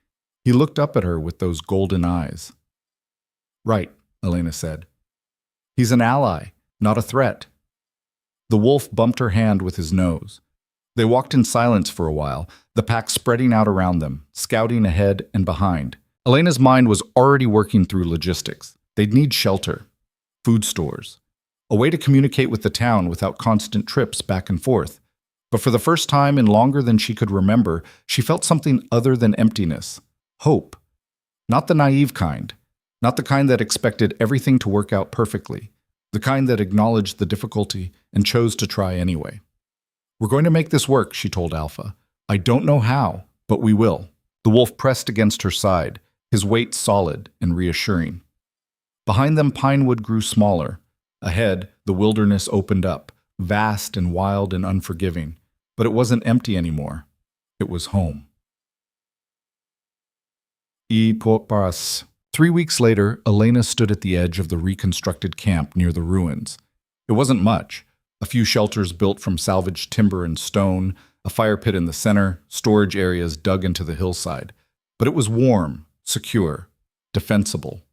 He looked up at her with those golden eyes. "Right," Elena said. "He's an ally, not a threat." The wolf bumped her hand with his nose. They walked in silence for a while, the pack spreading out around them, scouting ahead and behind. Elena's mind was already working through logistics. They'd need shelter, food stores, a way to communicate with the town without constant trips back and forth. But for the first time in longer than she could remember, she felt something other than emptiness. Hope. Not the naive kind. Not the kind that expected everything to work out perfectly. The kind that acknowledged the difficulty and chose to try anyway. "We're going to make this work," she told Alpha. "I don't know how, but we will." The wolf pressed against her side, his weight solid and reassuring. Behind them, pinewood grew smaller. Ahead, the wilderness opened up, vast and wild and unforgiving. But it wasn't empty anymore. It was home. Y por paras. 3 weeks later, Elena stood at the edge of the reconstructed camp near the ruins. It wasn't much. A few shelters built from salvaged timber and stone, a fire pit in the center, storage areas dug into the hillside. But it was warm, secure, defensible.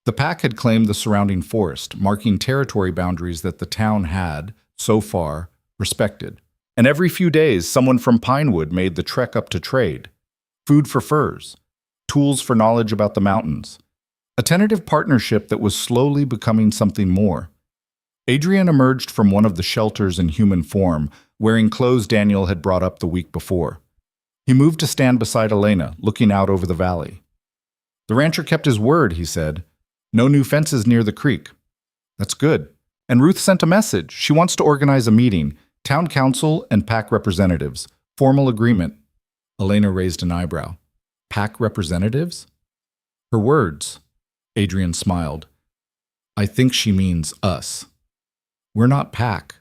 The pack had claimed the surrounding forest, marking territory boundaries that the town had, so far, respected. And every few days, someone from Pinewood made the trek up to trade. Food for furs, tools for knowledge about the mountains. A tentative partnership that was slowly becoming something more. Adrian emerged from one of the shelters in human form, wearing clothes Daniel had brought up the week before. He moved to stand beside Elena, looking out over the valley. "The rancher kept his word," he said. "No new fences near the creek." "That's good. And Ruth sent a message. She wants to organize a meeting. Town council and pack representatives. Formal agreement." Elena raised an eyebrow. "Pack representatives?" "Her words." Adrian smiled. "I think she means us. We're not pack.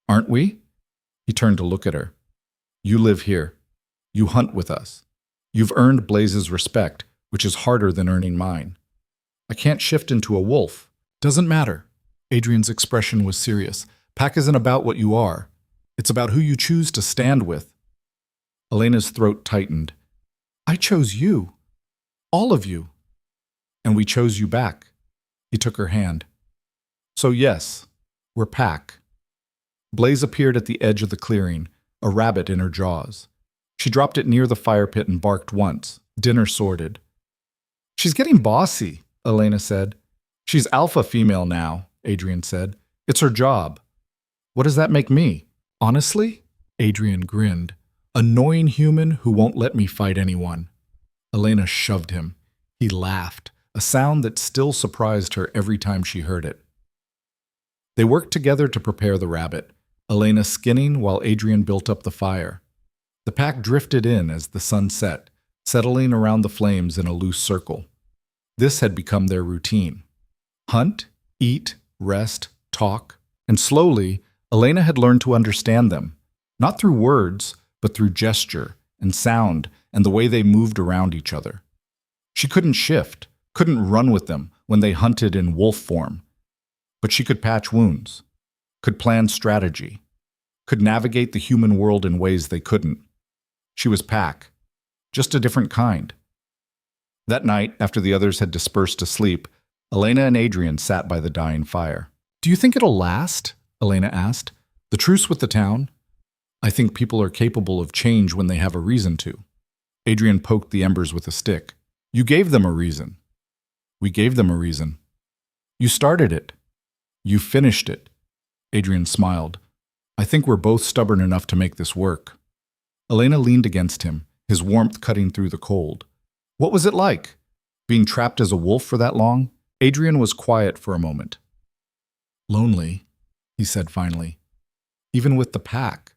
Aren't we?" He turned to look at her. "You live here. You hunt with us. You've earned Blaze's respect, which is harder than earning mine. I can't shift into a wolf." "Doesn't matter." Adrian's expression was serious. "Pack isn't about what you are. It's about who you choose to stand with." Elena's throat tightened. "I chose you. All of you. And we chose you back." He took her hand. "So yes, we're pack." Blaze appeared at the edge of the clearing, a rabbit in her jaws. She dropped it near the fire pit and barked once, dinner sorted. "She's getting bossy," Elena said. "She's alpha female now," Adrian said. "It's her job." "What does that make me?" "Honestly?" Adrian grinned. "Annoying human who won't let me fight anyone." Elena shoved him. He laughed, a sound that still surprised her every time she heard it. They worked together to prepare the rabbit, Elena skinning while Adrian built up the fire. The pack drifted in as the sun set, settling around the flames in a loose circle. This had become their routine. Hunt, eat, rest, talk, and slowly, Elena had learned to understand them, not through words, but through gesture and sound and the way they moved around each other. She couldn't shift, couldn't run with them when they hunted in wolf form, but she could patch wounds, could plan strategy, could navigate the human world in ways they couldn't. She was pack, just a different kind. That night, after the others had dispersed to sleep, Elena and Adrian sat by the dying fire. "Do you think it'll last?" Elena asked. "The truce with the town?" "I think people are capable of change when they have a reason to." Adrian poked the embers with a stick. "You gave them a reason." "We gave them a reason." "You started it." "You finished it." Adrian smiled. "I think we're both stubborn enough to make this work." Elena leaned against him, his warmth cutting through the cold. "What was it like? Being trapped as a wolf for that long?" Adrian was quiet for a moment. "Lonely," he said finally. "Even with the pack."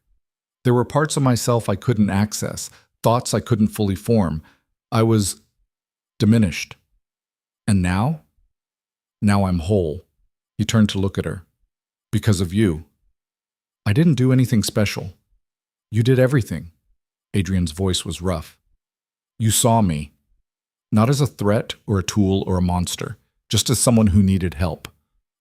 There were parts of myself I couldn't access, thoughts I couldn't fully form. I was diminished. And now? Now I'm whole. He turned to look at her. Because of you. I didn't do anything special. You did everything. Adrian's voice was rough. You saw me. Not as a threat or a tool or a monster, just as someone who needed help.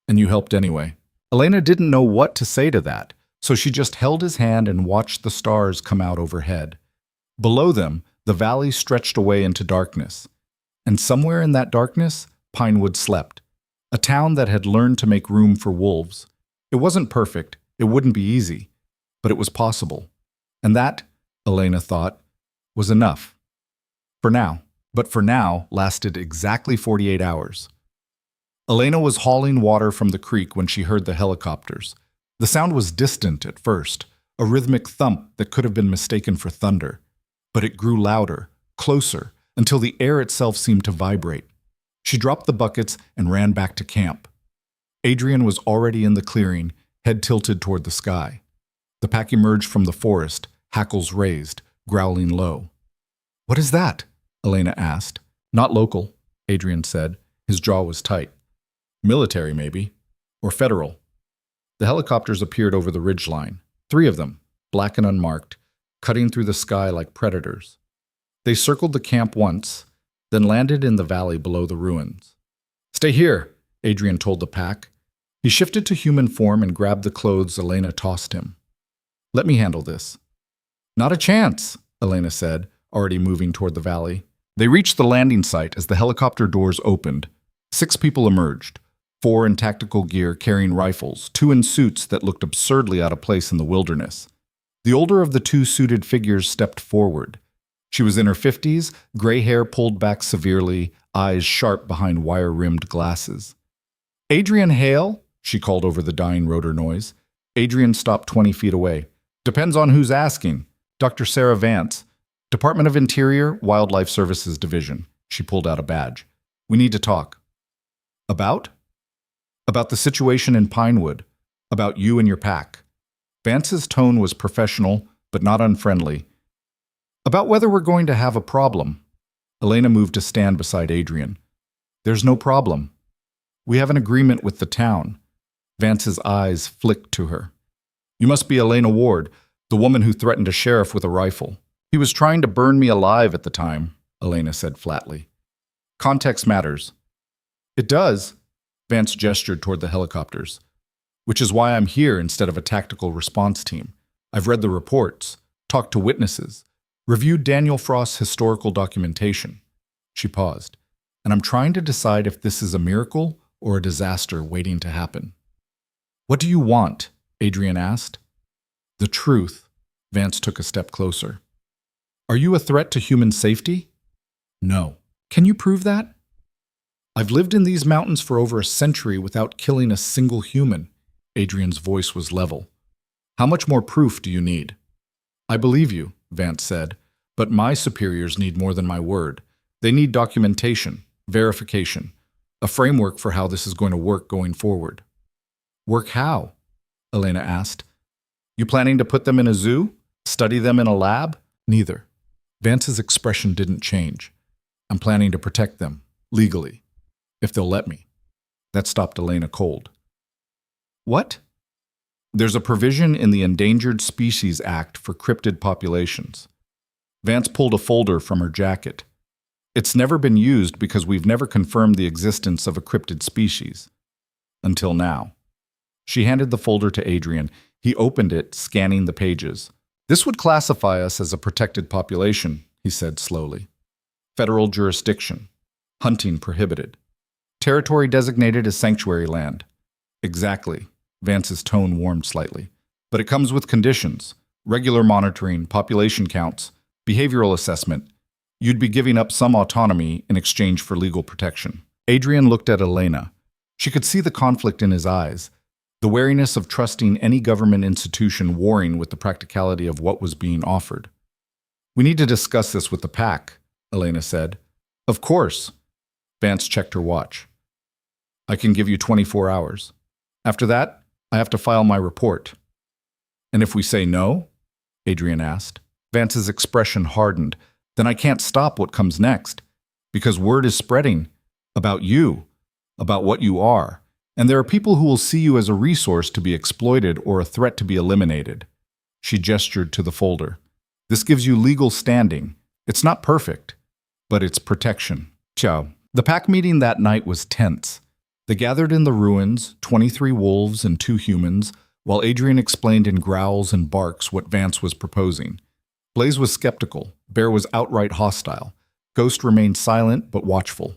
And you helped anyway. Elena didn't know what to say to that, so she just held his hand and watched the stars come out overhead. Below them, the valley stretched away into darkness. And somewhere in that darkness, Pinewood slept. A town that had learned to make room for wolves. It wasn't perfect, it wouldn't be easy, but it was possible. And that, Elena thought, was enough. For now. But for now lasted exactly 48 hours. Elena was hauling water from the creek when she heard the helicopters. The sound was distant at first, a rhythmic thump that could have been mistaken for thunder. But it grew louder, closer, until the air itself seemed to vibrate. She dropped the buckets and ran back to camp. Adrian was already in the clearing, head tilted toward the sky. The pack emerged from the forest, hackles raised, growling low. What is that? Elena asked. Not local, Adrian said. His jaw was tight. Military, maybe. Or federal. The helicopters appeared over the ridgeline. 3 of them, black and unmarked, cutting through the sky like predators. They circled the camp once, then landed in the valley below the ruins. Stay here, Adrian told the pack. He shifted to human form and grabbed the clothes Elena tossed him. Let me handle this. Not a chance, Elena said, already moving toward the valley. They reached the landing site as the helicopter doors opened. 6 people emerged, 4 in tactical gear carrying rifles, 2 in suits that looked absurdly out of place in the wilderness. The older of the 2 suited figures stepped forward. She was in her 50s, gray hair pulled back severely, eyes sharp behind wire-rimmed glasses. Adrian Hale, she called over the dying rotor noise. Adrian stopped 20 feet away. Depends on who's asking. Dr. Sarah Vance. Department of Interior, Wildlife Services Division. She pulled out a badge. We need to talk. About? About the situation in Pinewood. About you and your pack. Vance's tone was professional, but not unfriendly. About whether we're going to have a problem. Elena moved to stand beside Adrian. There's no problem. We have an agreement with the town. Vance's eyes flicked to her. You must be Elena Ward, the woman who threatened a sheriff with a rifle. He was trying to burn me alive at the time, Elena said flatly. Context matters. It does, Vance gestured toward the helicopters. Which is why I'm here instead of a tactical response team. I've read the reports, talked to witnesses, reviewed Daniel Frost's historical documentation. She paused. And I'm trying to decide if this is a miracle or a disaster waiting to happen. What do you want? Adrian asked. The truth. Vance took a step closer. Are you a threat to human safety? No. Can you prove that? I've lived in these mountains for over a century without killing a single human. Adrian's voice was level. How much more proof do you need? I believe you, Vance said, but my superiors need more than my word. They need documentation, verification, a framework for how this is going to work going forward. Work how? Elena asked. You planning to put them in a zoo? Study them in a lab? Neither. Vance's expression didn't change. I'm planning to protect them, legally, if they'll let me. That stopped Elena cold. What? There's a provision in the Endangered Species Act for cryptid populations. Vance pulled a folder from her jacket. It's never been used because we've never confirmed the existence of a cryptid species. Until now. She handed the folder to Adrian. He opened it, scanning the pages. This would classify us as a protected population, he said slowly. Federal jurisdiction. Hunting prohibited. Territory designated as sanctuary land. Exactly. Vance's tone warmed slightly. But it comes with conditions. Regular monitoring, population counts, behavioral assessment. You'd be giving up some autonomy in exchange for legal protection. Adrian looked at Elena. She could see the conflict in his eyes, the wariness of trusting any government institution warring with the practicality of what was being offered. We need to discuss this with the pack, Elena said. Of course. Vance checked her watch. I can give you 24 hours. After that, I have to file my report. And if we say no? Adrian asked. Vance's expression hardened. Then I can't stop what comes next. Because word is spreading. About you. About what you are. And there are people who will see you as a resource to be exploited or a threat to be eliminated. She gestured to the folder. This gives you legal standing. It's not perfect, but it's protection. Ciao. The pack meeting that night was tense. They gathered in the ruins, 23 wolves and 2 humans, while Adrian explained in growls and barks what Vance was proposing. Blaze was skeptical. Bear was outright hostile. Ghost remained silent but watchful.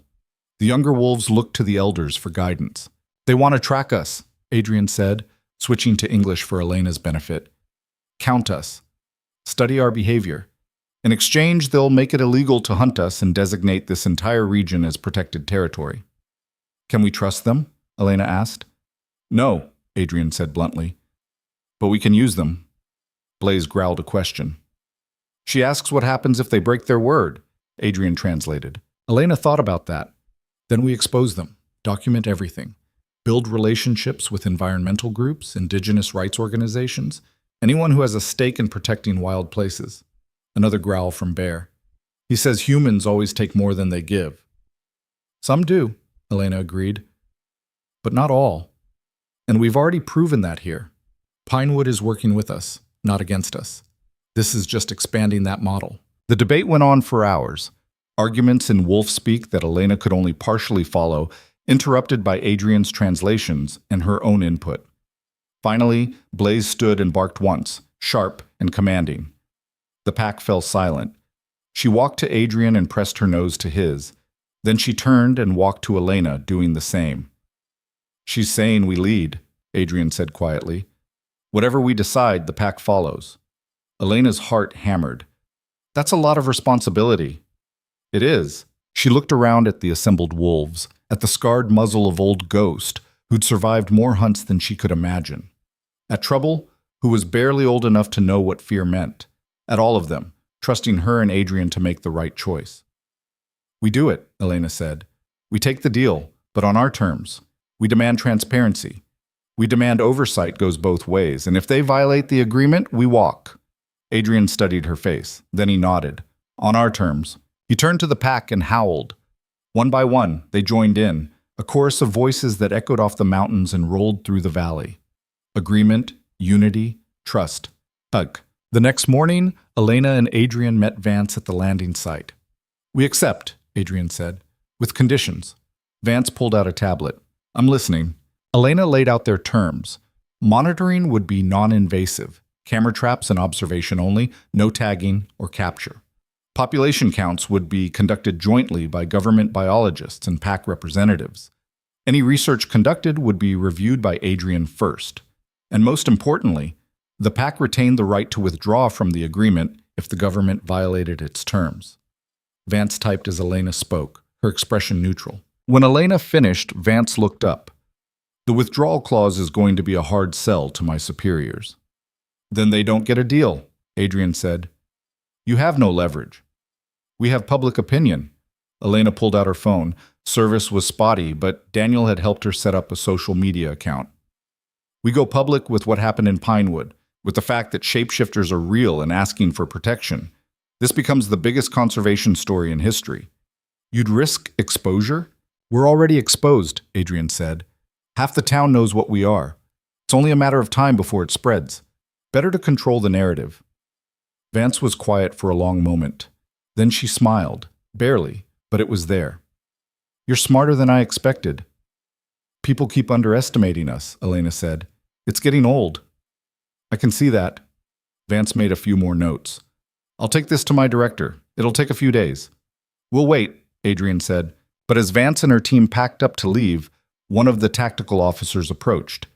The younger wolves looked to the elders for guidance. They want to track us, Adrian said, switching to English for Elena's benefit. Count us. Study our behavior. In exchange, they'll make it illegal to hunt us and designate this entire region as protected territory. Can we trust them? Elena asked. No, Adrian said bluntly. But we can use them. Blaze growled a question. She asks what happens if they break their word, Adrian translated. Elena thought about that. Then we expose them, document everything, build relationships with environmental groups, indigenous rights organizations, anyone who has a stake in protecting wild places. Another growl from Bear. He says humans always take more than they give. Some do, Elena agreed. But not all. And we've already proven that here. Pinewood is working with us, not against us. This is just expanding that model. The debate went on for hours. Arguments in wolf speak that Elena could only partially follow, interrupted by Adrian's translations and her own input. Finally, Blaze stood and barked once, sharp and commanding. The pack fell silent. She walked to Adrian and pressed her nose to his. Then she turned and walked to Elena, doing the same. She's saying we lead, Adrian said quietly. Whatever we decide, the pack follows. Elena's heart hammered. That's a lot of responsibility. It is. She looked around at the assembled wolves, at the scarred muzzle of old Ghost, who'd survived more hunts than she could imagine. At Trouble, who was barely old enough to know what fear meant. At all of them, trusting her and Adrian to make the right choice. We do it, Elena said. We take the deal, but on our terms. We demand transparency. We demand oversight goes both ways, and if they violate the agreement, we walk. Adrian studied her face. Then he nodded. On our terms. He turned to the pack and howled. One by one, they joined in, a chorus of voices that echoed off the mountains and rolled through the valley. Agreement, unity, trust. Hug. The next morning, Elena and Adrian met Vance at the landing site. We accept, Adrian said, with conditions. Vance pulled out a tablet. I'm listening. Elena laid out their terms. Monitoring would be non-invasive. Camera traps and observation only, no tagging or capture. Population counts would be conducted jointly by government biologists and pack representatives. Any research conducted would be reviewed by Adrian first. And most importantly, the pack retained the right to withdraw from the agreement if the government violated its terms. Vance typed as Elena spoke, her expression neutral. When Elena finished, Vance looked up. The withdrawal clause is going to be a hard sell to my superiors. Then they don't get a deal, Adrian said. You have no leverage. We have public opinion. Elena pulled out her phone. Service was spotty, but Daniel had helped her set up a social media account. We go public with what happened in Pinewood, with the fact that shapeshifters are real and asking for protection. This becomes the biggest conservation story in history. You'd risk exposure? We're already exposed, Adrian said. Half the town knows what we are. It's only a matter of time before it spreads. Better to control the narrative. Vance was quiet for a long moment. Then she smiled, barely, but it was there. You're smarter than I expected. People keep underestimating us, Elena said. It's getting old. I can see that. Vance made a few more notes. I'll take this to my director. It'll take a few days. We'll wait, Adrian said. But as Vance and her team packed up to leave, one of the tactical officers approached.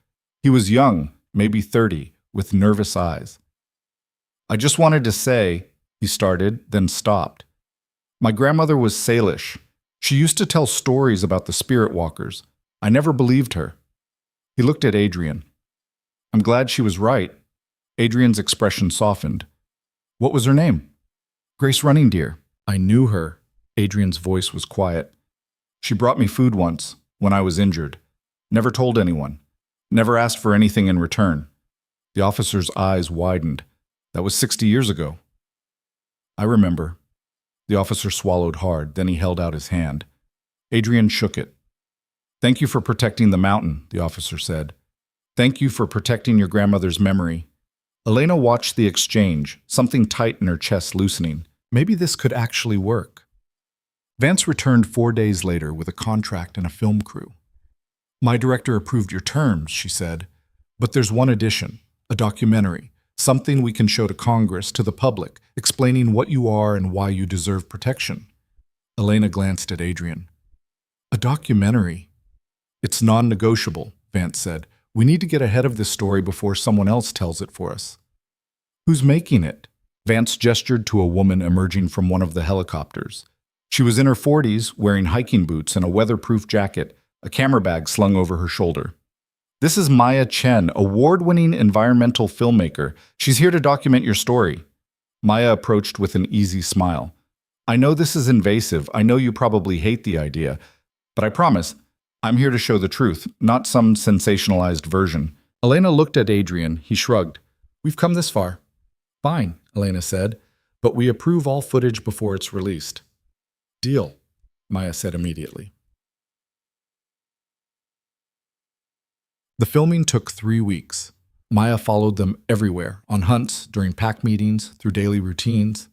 He was young, maybe 30, with nervous eyes. I just wanted to say, he started, then stopped. My grandmother was Salish. She used to tell stories about the spirit walkers. I never believed her. He looked at Adrian. I'm glad she was right. Adrian's expression softened. What was her name? Grace Running Deer. I knew her. Adrian's voice was quiet. She brought me food once, when I was injured. Never told anyone. Never asked for anything in return. The officer's eyes widened. That was 60 years ago. I remember. The officer swallowed hard, then he held out his hand. Adrian shook it. Thank you for protecting the mountain, the officer said. Thank you for protecting your grandmother's memory. Elena watched the exchange, something tight in her chest loosening. Maybe this could actually work. Vance returned 4 days later with a contract and a film crew. My director approved your terms, she said. But there's one addition, a documentary, something we can show to Congress, to the public, explaining what you are and why you deserve protection. Elena glanced at Adrian. A documentary? It's non-negotiable, Vance said. We need to get ahead of this story before someone else tells it for us. Who's making it? Vance gestured to a woman emerging from one of the helicopters. She was in her 40s, wearing hiking boots and a weatherproof jacket, a camera bag slung over her shoulder. This is Maya Chen, award-winning environmental filmmaker. She's here to document your story. Maya approached with an easy smile. I know this is invasive. I know you probably hate the idea. But I promise, I'm here to show the truth, not some sensationalized version. Elena looked at Adrian. He shrugged. We've come this far. Fine, Elena said, but we approve all footage before it's released. Deal, Maya said immediately. The filming took 3 weeks. Maya followed them everywhere, on hunts, during pack meetings, through daily routines.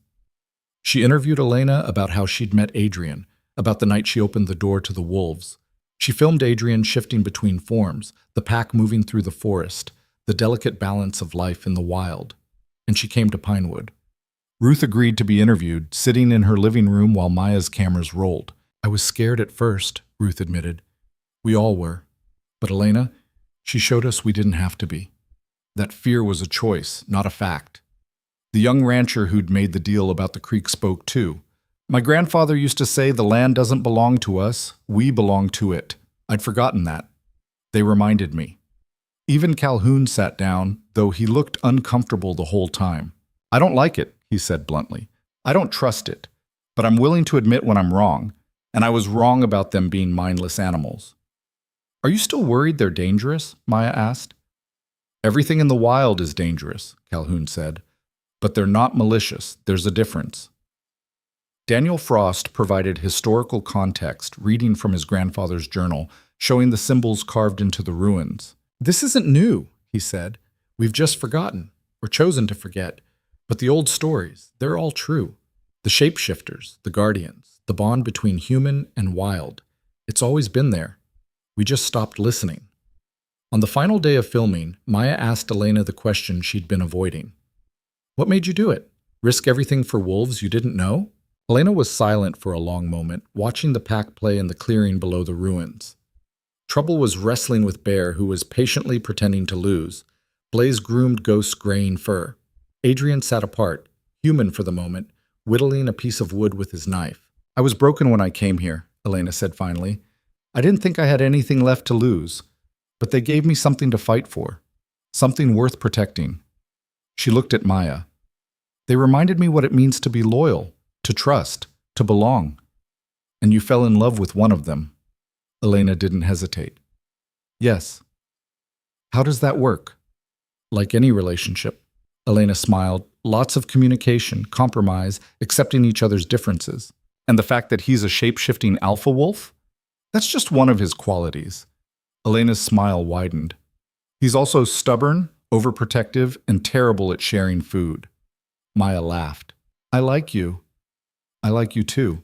She interviewed Elena about how she'd met Adrian, about the night she opened the door to the wolves. She filmed Adrian shifting between forms, the pack moving through the forest, the delicate balance of life in the wild. And she came to Pinewood. Ruth agreed to be interviewed, sitting in her living room while Maya's cameras rolled. I was scared at first, Ruth admitted. We all were. But Elena, she showed us we didn't have to be. That fear was a choice, not a fact. The young rancher who'd made the deal about the creek spoke too. My grandfather used to say the land doesn't belong to us, we belong to it. I'd forgotten that. They reminded me. Even Calhoun sat down, though he looked uncomfortable the whole time. I don't like it, he said bluntly. I don't trust it, but I'm willing to admit when I'm wrong, and I was wrong about them being mindless animals. Are you still worried they're dangerous? Maya asked. Everything in the wild is dangerous, Calhoun said, but they're not malicious. There's a difference. Daniel Frost provided historical context, reading from his grandfather's journal, showing the symbols carved into the ruins. This isn't new, he said. We've just forgotten, or chosen to forget. But the old stories, they're all true. The shapeshifters, the guardians, the bond between human and wild. It's always been there. We just stopped listening. On the final day of filming, Maya asked Elena the question she'd been avoiding. What made you do it? Risk everything for wolves you didn't know? Elena was silent for a long moment, watching the pack play in the clearing below the ruins. Trouble was wrestling with Bear, who was patiently pretending to lose. Blaze groomed Ghost's graying fur. Adrian sat apart, human for the moment, whittling a piece of wood with his knife. I was broken when I came here, Elena said finally. I didn't think I had anything left to lose, but they gave me something to fight for, something worth protecting. She looked at Maya. They reminded me what it means to be loyal, to trust, to belong. And you fell in love with one of them. Elena didn't hesitate. Yes. How does that work? Like any relationship. Elena smiled. Lots of communication, compromise, accepting each other's differences. And the fact that he's a shape-shifting alpha wolf? That's just one of his qualities. Elena's smile widened. He's also stubborn, overprotective, and terrible at sharing food. Maya laughed. I like you. I like you too.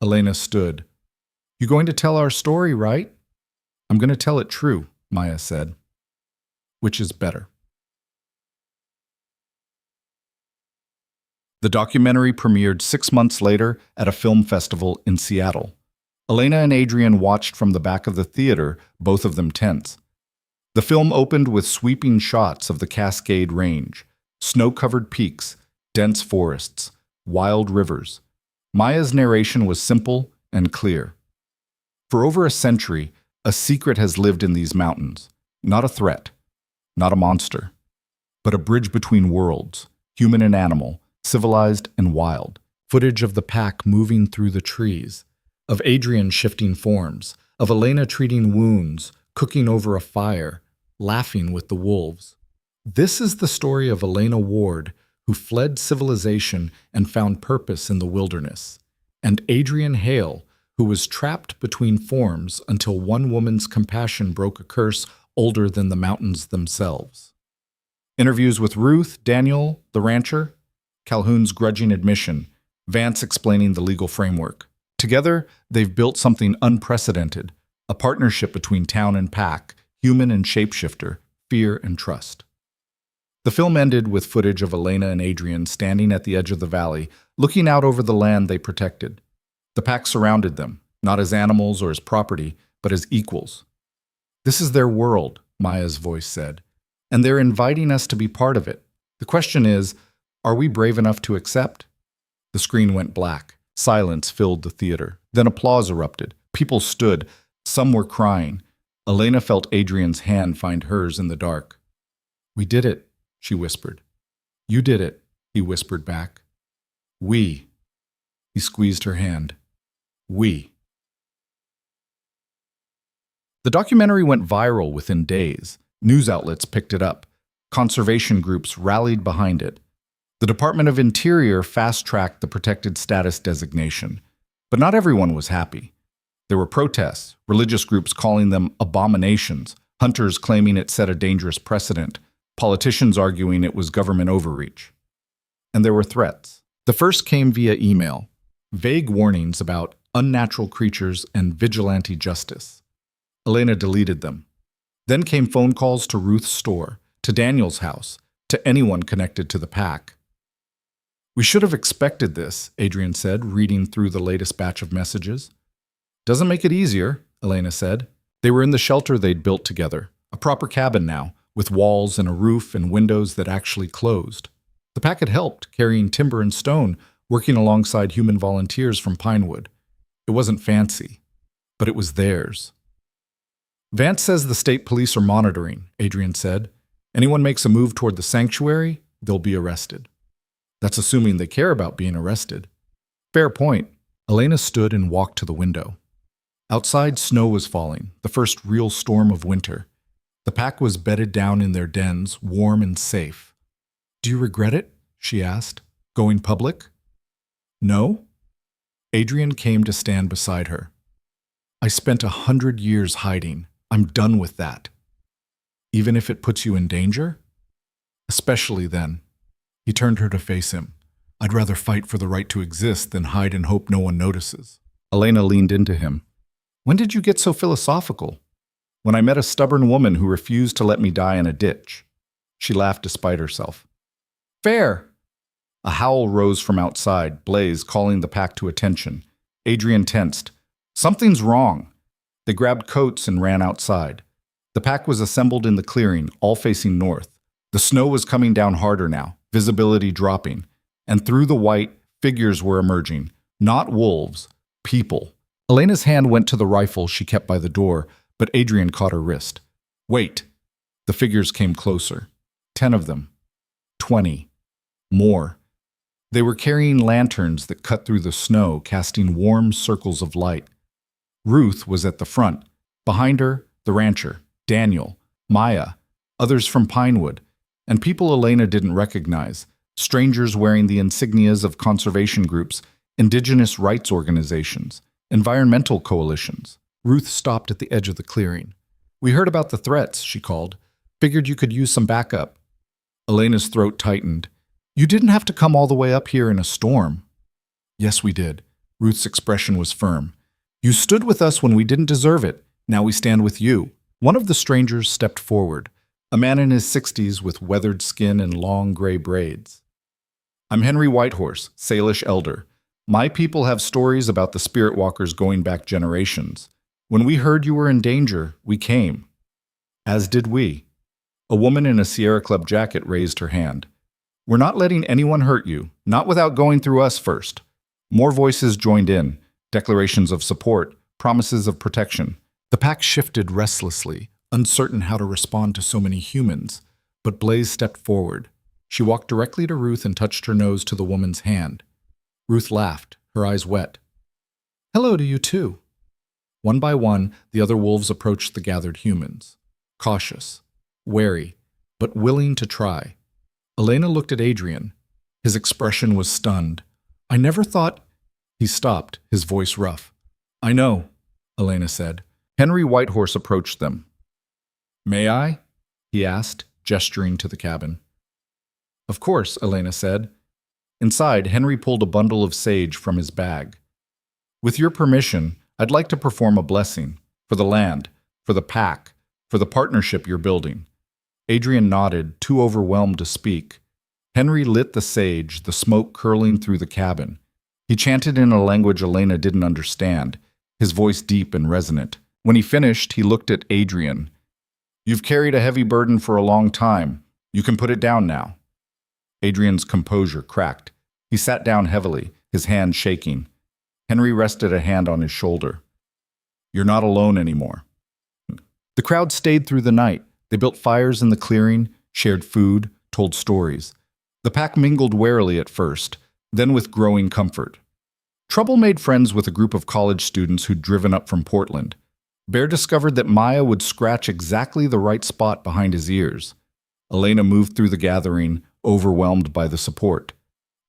Elena stood. You going to tell our story, right? I'm going to tell it true, Maya said. Which is better. The documentary premiered 6 months later at a film festival in Seattle. Elena and Adrian watched from the back of the theater, both of them tense. The film opened with sweeping shots of the Cascade Range, snow-covered peaks, dense forests, wild rivers. Maya's narration was simple and clear. For over a century, a secret has lived in these mountains. Not a threat, not a monster, but a bridge between worlds, human and animal, civilized and wild. Footage of the pack moving through the trees, of Adrian shifting forms, of Elena treating wounds, cooking over a fire, laughing with the wolves. This is the story of Elena Ward, who fled civilization and found purpose in the wilderness, and Adrian Hale, who was trapped between forms until one woman's compassion broke a curse older than the mountains themselves. Interviews with Ruth, Daniel, the rancher, Calhoun's grudging admission, Vance explaining the legal framework. Together, they've built something unprecedented, a partnership between town and pack, human and shapeshifter, fear and trust. The film ended with footage of Elena and Adrian standing at the edge of the valley, looking out over the land they protected. The pack surrounded them, not as animals or as property, but as equals. "This is their world," Maya's voice said, "and they're inviting us to be part of it. The question is, are we brave enough to accept?" The screen went black. Silence filled the theater. Then applause erupted. People stood. Some were crying. Elena felt Adrian's hand find hers in the dark. "We did it," she whispered. "You did it," he whispered back. "We." He squeezed her hand. "We." The documentary went viral within days. News outlets picked it up. Conservation groups rallied behind it. The Department of Interior fast-tracked the protected status designation. But not everyone was happy. There were protests, religious groups calling them abominations, hunters claiming it set a dangerous precedent, politicians arguing it was government overreach. And there were threats. The first came via email, vague warnings about unnatural creatures and vigilante justice. Elena deleted them. Then came phone calls to Ruth's store, to Daniel's house, to anyone connected to the pack. "We should have expected this," Adrian said, reading through the latest batch of messages. "Doesn't make it easier," Elena said. They were in the shelter they'd built together, a proper cabin now, with walls and a roof and windows that actually closed. The pack had helped, carrying timber and stone, working alongside human volunteers from Pinewood. It wasn't fancy, but it was theirs. "Vance says the state police are monitoring," Adrian said. "Anyone makes a move toward the sanctuary, they'll be arrested." "That's assuming they care about being arrested." "Fair point." Elena stood and walked to the window. Outside, snow was falling, the first real storm of winter. The pack was bedded down in their dens, warm and safe. "Do you regret it?" she asked. "Going public?" "No." Adrian came to stand beside her. "I spent 100 years hiding. I'm done with that." "Even if it puts you in danger?" "Especially then." He turned her to face him. "I'd rather fight for the right to exist than hide and hope no one notices." Elena leaned into him. "When did you get so philosophical?" "When I met a stubborn woman who refused to let me die in a ditch." She laughed despite herself. "Fair." A howl rose from outside, Blaze calling the pack to attention. Adrian tensed. "Something's wrong." They grabbed coats and ran outside. The pack was assembled in the clearing, all facing north. The snow was coming down harder now, visibility dropping. And through the white, figures were emerging. Not wolves, people. Elena's hand went to the rifle she kept by the door, but Adrian caught her wrist. "Wait." The figures came closer. 10 of them. 20. More. They were carrying lanterns that cut through the snow, casting warm circles of light. Ruth was at the front. Behind her, the rancher, Daniel, Maya, others from Pinewood, and people Elena didn't recognize, strangers wearing the insignias of conservation groups, indigenous rights organizations, environmental coalitions. Ruth stopped at the edge of the clearing. "We heard about the threats," she called. "Figured you could use some backup." Elena's throat tightened. "You didn't have to come all the way up here in a storm." "Yes, we did." Ruth's expression was firm. "You stood with us when we didn't deserve it. Now we stand with you." One of the strangers stepped forward, a man in his 60s with weathered skin and long gray braids. "I'm Henry Whitehorse, Salish elder. My people have stories about the spirit walkers going back generations. When we heard you were in danger, we came." As did we. A woman in a Sierra Club jacket raised her hand. "We're not letting anyone hurt you, not without going through us first." More voices joined in, declarations of support, promises of protection. The pack shifted restlessly, uncertain how to respond to so many humans, but Blaze stepped forward. She walked directly to Ruth and touched her nose to the woman's hand. Ruth laughed, her eyes wet. "Hello to you too." One by one, the other wolves approached the gathered humans. Cautious, wary, but willing to try. Elena looked at Adrian. His expression was stunned. I never thought... He stopped, his voice rough. I know, Elena said. Henry Whitehorse approached them. May I? He asked, gesturing to the cabin. Of course, Elena said. Inside, Henry pulled a bundle of sage from his bag. With your permission, I'd like to perform a blessing for the land, for the pack, for the partnership you're building. Adrian nodded, too overwhelmed to speak. Henry lit the sage, the smoke curling through the cabin. He chanted in a language Elena didn't understand, his voice deep and resonant. When he finished, he looked at Adrian. You've carried a heavy burden for a long time. You can put it down now. Adrian's composure cracked. He sat down heavily, his hand shaking. Henry rested a hand on his shoulder. You're not alone anymore. The crowd stayed through the night. They built fires in the clearing, shared food, told stories. The pack mingled warily at first, then with growing comfort. Trouble made friends with a group of college students who'd driven up from Portland. Bear discovered that Maya would scratch exactly the right spot behind his ears. Elena moved through the gathering, overwhelmed by the support.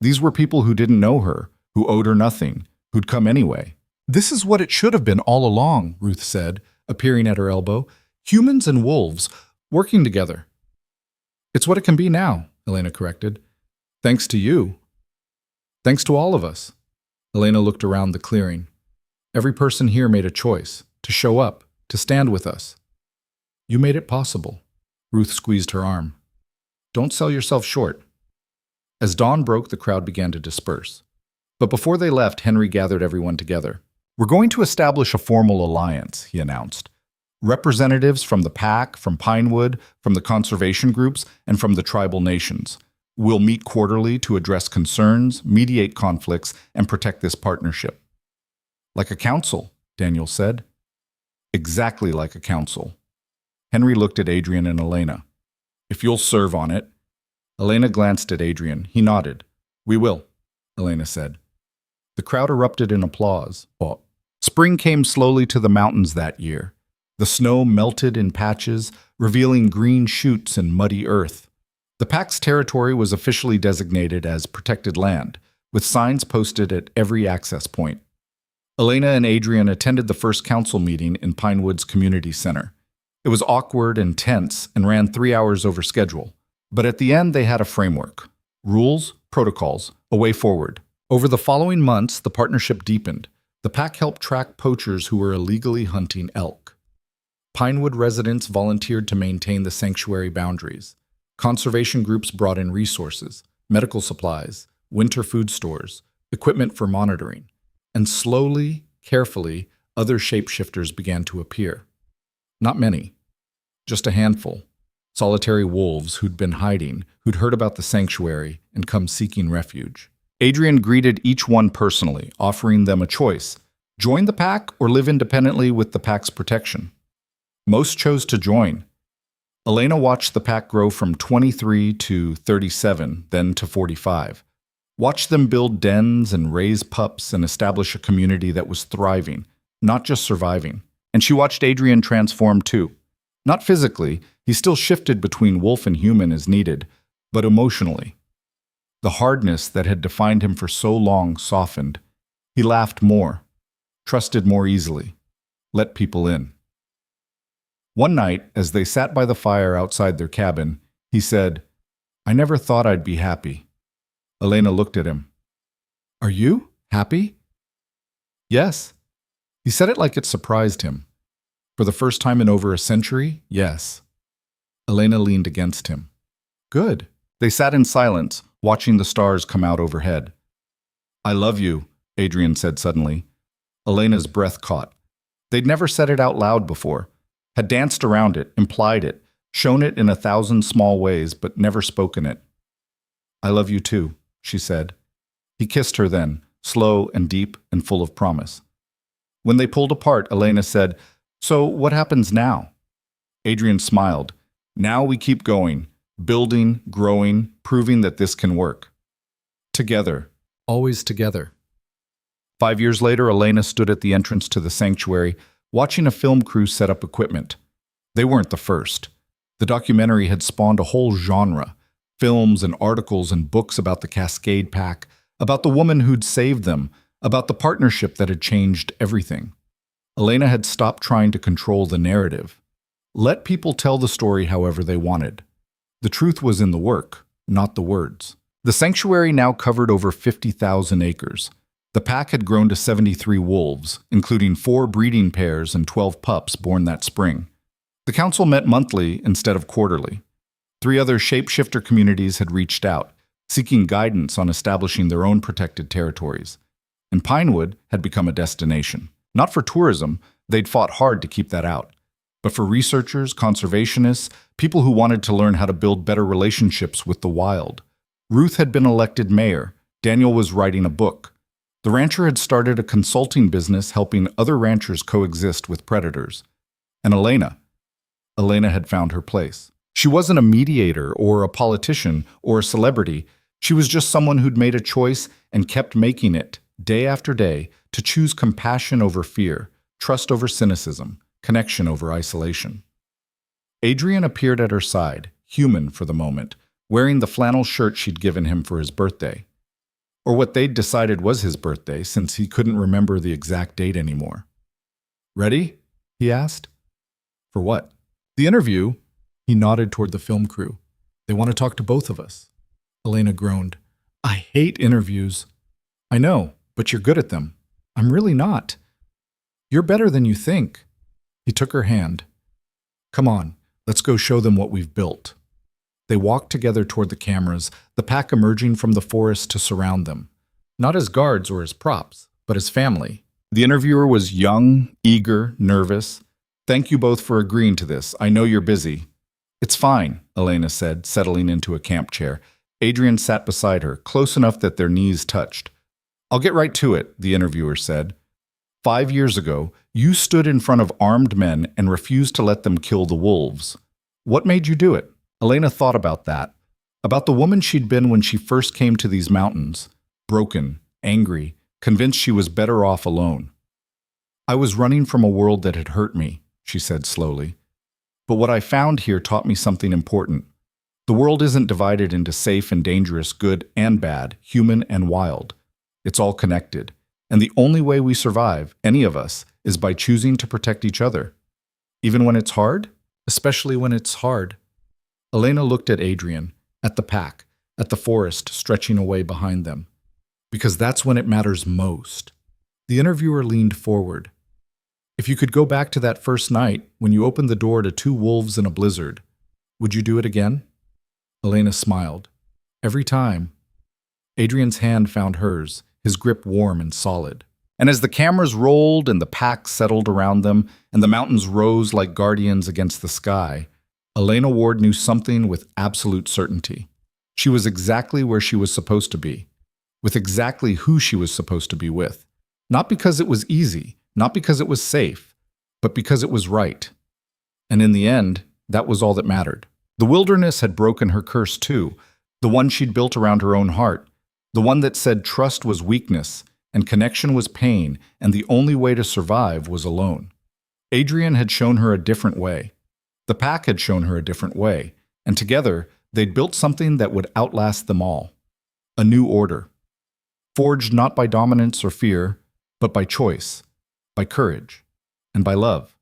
These were people who didn't know her, who owed her nothing, who'd come anyway. This is what it should have been all along, Ruth said, appearing at her elbow. Humans and wolves, working together. It's what it can be now, Elena corrected. Thanks to you. Thanks to all of us. Elena looked around the clearing. Every person here made a choice, to show up, to stand with us. You made it possible. Ruth squeezed her arm. Don't sell yourself short. As dawn broke, the crowd began to disperse. But before they left, Henry gathered everyone together. We're going to establish a formal alliance, he announced. Representatives from the pack, from Pinewood, from the conservation groups, and from the tribal nations. We'll meet quarterly to address concerns, mediate conflicts, and protect this partnership. Like a council, Daniel said. Exactly like a council. Henry looked at Adrian and Elena. If you'll serve on it. Elena glanced at Adrian. He nodded. We will, Elena said. The crowd erupted in applause. Spring came slowly to the mountains that year. The snow melted in patches, revealing green shoots and muddy earth. The pack's territory was officially designated as protected land, with signs posted at every access point. Elena and Adrian attended the first council meeting in Pinewood's community center. It was awkward and tense and ran 3 hours over schedule. But at the end, they had a framework. Rules, protocols, a way forward. Over the following months, the partnership deepened. The pack helped track poachers who were illegally hunting elk. Pinewood residents volunteered to maintain the sanctuary boundaries. Conservation groups brought in resources, medical supplies, winter food stores, equipment for monitoring. And slowly, carefully, other shapeshifters began to appear. Not many, just a handful. Solitary wolves who'd been hiding, who'd heard about the sanctuary and come seeking refuge. Adrian greeted each one personally, offering them a choice: join the pack or live independently with the pack's protection. Most chose to join. Elena watched the pack grow from 23 to 37, then to 45. Watched them build dens and raise pups and establish a community that was thriving, not just surviving. And she watched Adrian transform too. Not physically, he still shifted between wolf and human as needed, but emotionally. The hardness that had defined him for so long softened. He laughed more, trusted more easily, let people in. One night, as they sat by the fire outside their cabin, he said, I never thought I'd be happy. Elena looked at him. Are you happy? Yes. He said it like it surprised him. For the first time in over a century, yes. Elena leaned against him. Good. They sat in silence, watching the stars come out overhead. I love you, Adrian said suddenly. Elena's breath caught. They'd never said it out loud before, had danced around it, implied it, shown it in 1,000 small ways, but never spoken it. I love you too, she said. He kissed her then, slow and deep and full of promise. When they pulled apart, Elena said, So what happens now? Adrian smiled. Now we keep going, building, growing, proving that this can work. Together. Always together. 5 years later, Elena stood at the entrance to the sanctuary, watching a film crew set up equipment. They weren't the first. The documentary had spawned a whole genre, Films and articles and books about the Cascade Pack, about the woman who'd saved them, about the partnership that had changed everything. Elena had stopped trying to control the narrative. Let people tell the story however they wanted. The truth was in the work, not the words. The sanctuary now covered over 50,000 acres. The pack had grown to 73 wolves, including 4 breeding pairs and 12 pups born that spring. The council met monthly instead of quarterly. 3 other shapeshifter communities had reached out, seeking guidance on establishing their own protected territories. And Pinewood had become a destination. Not for tourism, they'd fought hard to keep that out, but for researchers, conservationists, people who wanted to learn how to build better relationships with the wild. Ruth had been elected mayor. Daniel was writing a book. The rancher had started a consulting business helping other ranchers coexist with predators. And Elena had found her place. She wasn't a mediator or a politician or a celebrity. She was just someone who'd made a choice and kept making it, day after day, to choose compassion over fear, trust over cynicism, connection over isolation. Adrian appeared at her side, human for the moment, wearing the flannel shirt she'd given him for his birthday. Or what they'd decided was his birthday, since he couldn't remember the exact date anymore. "Ready?" he asked. "For what?" "The interview." He nodded toward the film crew. "They want to talk to both of us." Elena groaned. "I hate interviews." "I know, but you're good at them." "I'm really not." "You're better than you think." He took her hand. "Come on, let's go show them what we've built." They walked together toward the cameras, the pack emerging from the forest to surround them. Not as guards or as props, but as family. The interviewer was young, eager, nervous. "Thank you both for agreeing to this. I know you're busy." "It's fine," Elena said, settling into a camp chair. Adrian sat beside her, close enough that their knees touched. "I'll get right to it," the interviewer said. 5 years ago, you stood in front of armed men and refused to let them kill the wolves. What made you do it?" Elena thought about that, about the woman she'd been when she first came to these mountains, broken, angry, convinced she was better off alone. "I was running from a world that had hurt me," she said slowly. "But what I found here taught me something important. The world isn't divided into safe and dangerous, good and bad, human and wild. It's all connected. And the only way we survive, any of us, is by choosing to protect each other. Even when it's hard? Especially when it's hard." Elena looked at Adrian, at the pack, at the forest stretching away behind them. "Because that's when it matters most." The interviewer leaned forward. "If you could go back to that first night when you opened the door to 2 wolves in a blizzard, would you do it again?" Elena smiled. "Every time." Adrian's hand found hers, his grip warm and solid. And as the cameras rolled and the pack settled around them and the mountains rose like guardians against the sky, Elena Ward knew something with absolute certainty. She was exactly where she was supposed to be, with exactly who she was supposed to be with. Not because it was easy, not because it was safe, but because it was right. And in the end, that was all that mattered. The wilderness had broken her curse too, the one she'd built around her own heart, the one that said trust was weakness and connection was pain, and the only way to survive was alone. Adrian had shown her a different way. The pack had shown her a different way, and together they'd built something that would outlast them all. A new order, forged not by dominance or fear, but by choice, by courage, and by love.